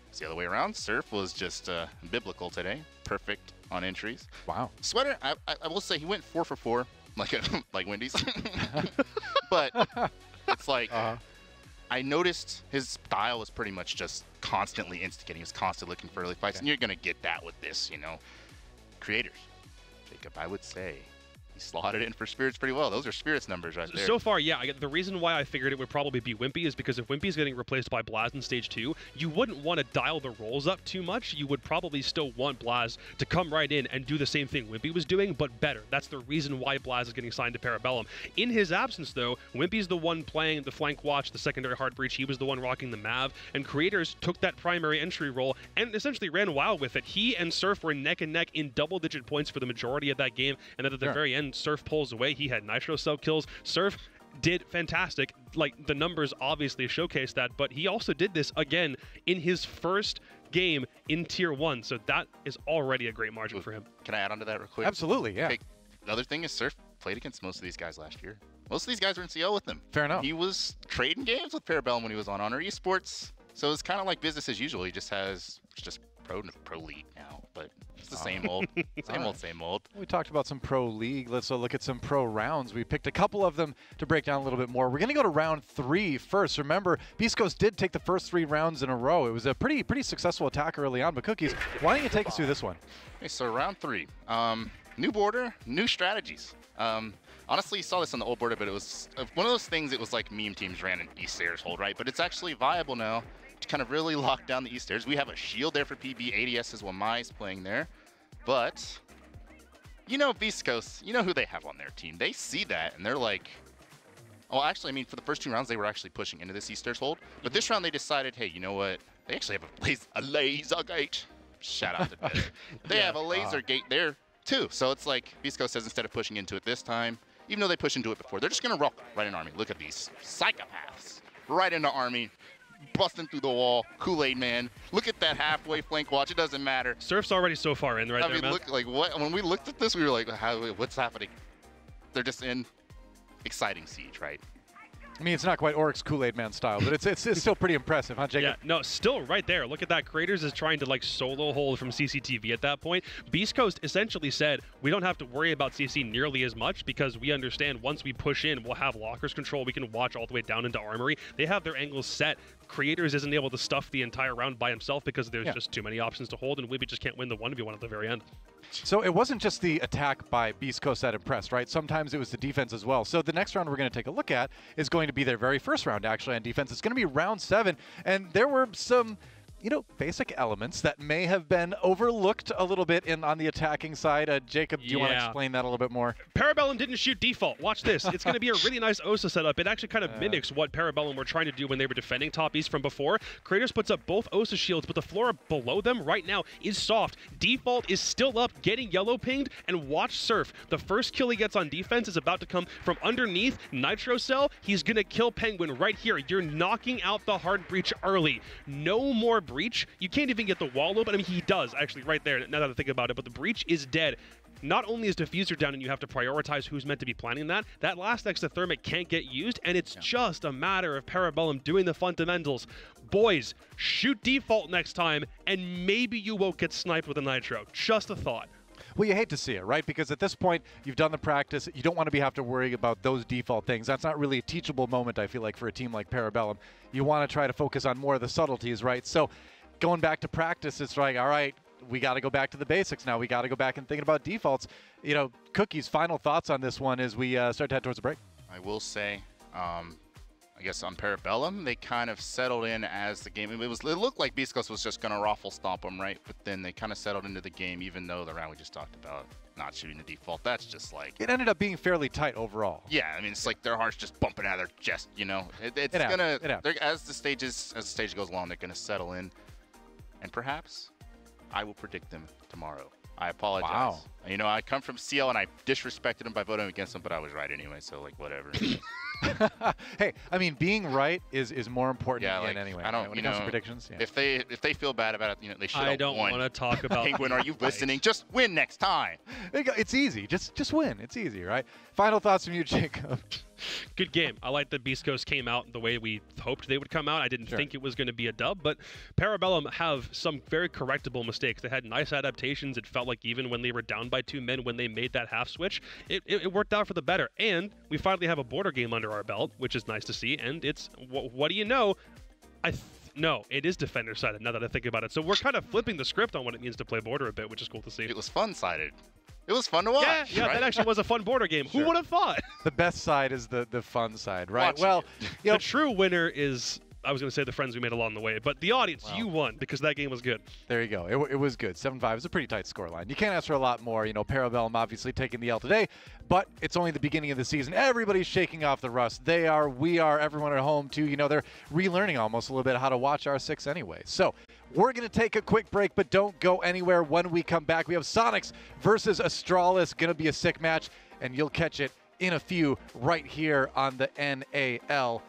Speaker 2: it's the other way around. Surf was just biblical today. Perfect on entries.
Speaker 1: Wow.
Speaker 2: Sweater, I will say he went 4 for 4, like Wendy's. But it's like I noticed his style was pretty much just constantly instigating. He was constantly looking for early fights, and you're going to get that with this, you know. Creators, Jacob, I would say slotted in for Spirits pretty well. Those are Spirits numbers right there.
Speaker 3: So far, yeah. The reason why I figured it would probably be Wimpy is because if Wimpy's getting replaced by Blaz in Stage 2, you wouldn't want to dial the rolls up too much. You would probably still want Blaz to come right in and do the same thing Wimpy was doing, but better. That's the reason why Blaz is getting signed to Parabellum. In his absence, though, Wimpy's the one playing the flank watch, the secondary hard breach. He was the one rocking the Mav, and Creators took that primary entry role and essentially ran wild with it. He and Surf were neck and neck in double-digit points for the majority of that game, and then at the very end, Surf pulls away. He had Nitro Cell kills. Surf did fantastic. Like, the numbers obviously showcase that, but he also did this again in his first game in Tier 1, so that is already a great margin for him.
Speaker 2: Can I add on to that real quick?
Speaker 1: Absolutely, yeah.
Speaker 2: Okay. Another thing is Surf played against most of these guys last year. Most of these guys were in CL with him.
Speaker 1: Fair enough.
Speaker 2: He was trading games with Parabellum when he was on Honor Esports, so it's kind of like business as usual. He just has just pro league now, but it's the same old, same old.
Speaker 1: We talked about some pro league. Let's look at some pro rounds. We picked a couple of them to break down a little bit more. We're going to go to round 3 first. Remember, Beastcoast did take the first 3 rounds in a row. It was a pretty successful attack early on, but Cookies, why don't you take us through this one?
Speaker 2: Okay, so round 3. New border, new strategies. Honestly, you saw this on the old border, but it was one of those things. It was like meme teams ran an East Stairs hold, right? But it's actually viable now to kind of really lock down the East Stairs. We have a shield there for PB. ADS is Wamai's playing there. But, you know, Beastcoast, you know who they have on their team. They see that, and they're like, oh, actually, I mean, for the first 2 rounds, they were actually pushing into this East Stairs hold. But this round, they decided, hey, you know what? They actually have a laser gate. Shout out to them. They have a laser gate there, too. So it's like Beastcoast says, instead of pushing into it this time, even though they pushed into it before, they're just going to rock right in Army. Look at these psychopaths. Right into Army. Busting through the wall, Kool-Aid man. Look at that halfway flank watch. It doesn't matter.
Speaker 3: Surf's already so far in right there, man.
Speaker 2: Look, like what? When we looked at this, we were like, what's happening? They're just in exciting siege, right?
Speaker 1: I mean, it's not quite Oryx Kool-Aid Man style, but it's still pretty impressive, huh, Jacob?
Speaker 3: Yeah, no, still right there. Look at that. Creators is trying to, like, solo hold from CCTV at that point. Beastcoast essentially said, we don't have to worry about CC nearly as much because we understand once we push in, we'll have lockers control. We can watch all the way down into Armory. They have their angles set. Creators isn't able to stuff the entire round by himself because there's just too many options to hold, and Wibby just can't win the 1v1 at the very end.
Speaker 1: So it wasn't just the attack by Beastcoast that impressed, right? Sometimes it was the defense as well. So the next round we're going to take a look at is going to be their very first round, actually, on defense. It's going to be round 7, and there were some, you know, basic elements that may have been overlooked a little bit on the attacking side. Jacob, do you want to explain that a little bit more?
Speaker 3: Parabellum didn't shoot default. Watch this. It's going to be a really nice OSA setup. It actually kind of mimics what Parabellum were trying to do when they were defending top east from before. Creators puts up both OSA shields, but the floor below them right now is soft. Default is still up, getting yellow pinged, and watch Surf. The first kill he gets on defense is about to come from underneath Nitro Cell. He's going to kill Penguin right here. You're knocking out the hard breach early. No more breach. You can't even get the wall open. I mean, he does, actually, right there, now that I think about it, but the breach is dead. Not only is diffuser down and you have to prioritize who's meant to be planning that last exothermic can't get used, and it's just a matter of Parabellum doing the fundamentals. Boys, shoot default next time, and maybe you won't get sniped with a Nitro. Just a thought.
Speaker 1: Well, you hate to see it, right? Because at this point, you've done the practice. You don't want to have to worry about those default things. That's not really a teachable moment, I feel like, for a team like Parabellum. You want to try to focus on more of the subtleties, right? So going back to practice, it's like, all right, we got to go back to the basics now. We got to go back and thinking about defaults. You know, Cookie's final thoughts on this one as we start to head towards the break.
Speaker 2: I will say, I guess on Parabellum, they kind of settled in as the game. It looked like Beastcoast was just going to raffle stomp them, right? But then they kind of settled into the game, even though the round we just talked about not shooting the default. That's just like...
Speaker 1: It ended up being fairly tight overall.
Speaker 2: Yeah, I mean, it's like their heart's just bumping out of their chest, you know? It's going to... As the stage goes along, they're going to settle in. And perhaps I will predict them tomorrow. I apologize.
Speaker 1: Wow.
Speaker 2: You know, I come from CL and I disrespected him by voting against him, but I was right anyway, so like whatever.
Speaker 1: Hey, I mean, being right is more important
Speaker 2: like,
Speaker 1: anyway.
Speaker 2: I don't,
Speaker 1: when it comes to predictions.
Speaker 2: If they feel bad about it, you know, they should have won.
Speaker 3: I don't want to talk about
Speaker 2: Penguin, are you listening? Just win next time.
Speaker 1: It's easy. Just win. It's easy, right? Final thoughts from you, Jacob.
Speaker 3: Good game. I like that Beastcoast came out the way we hoped they would come out. I didn't think it was going to be a dub, but Parabellum have some very correctable mistakes. They had nice adaptations. It felt like even when they were down by 2 men, when they made that half switch, it worked out for the better. And we finally have a border game under our belt, which is nice to see. And it's, what do you know? No, it is defender-sided now that I think about it. So we're kind of flipping the script on what it means to play border a bit, which is cool to see.
Speaker 2: It was fun-sided. It was fun to watch.
Speaker 3: Yeah,
Speaker 2: right?
Speaker 3: that actually was a fun border game.
Speaker 2: Sure.
Speaker 3: Who would have thought?
Speaker 1: The best side is the fun side, right?
Speaker 2: Watching
Speaker 1: Well,
Speaker 2: it.
Speaker 1: you know,
Speaker 3: The true winner is, I was going to say the friends we made along the way, but the audience,
Speaker 1: Wow.
Speaker 3: you won because that game was good.
Speaker 1: there you go. It was good. 7-5 is a pretty tight scoreline. You can't ask for a lot more. You know, Parabellum obviously taking the L today, but it's only the beginning of the season. Everybody's shaking off the rust. They are, we are, everyone at home too. You know, they're relearning almost a little bit how to watch R6 anyway. So we're going to take a quick break, but don't go anywhere. When we come back, we have Sonics versus Astralis. Going to be a sick match, and you'll catch it in a few right here on the NAL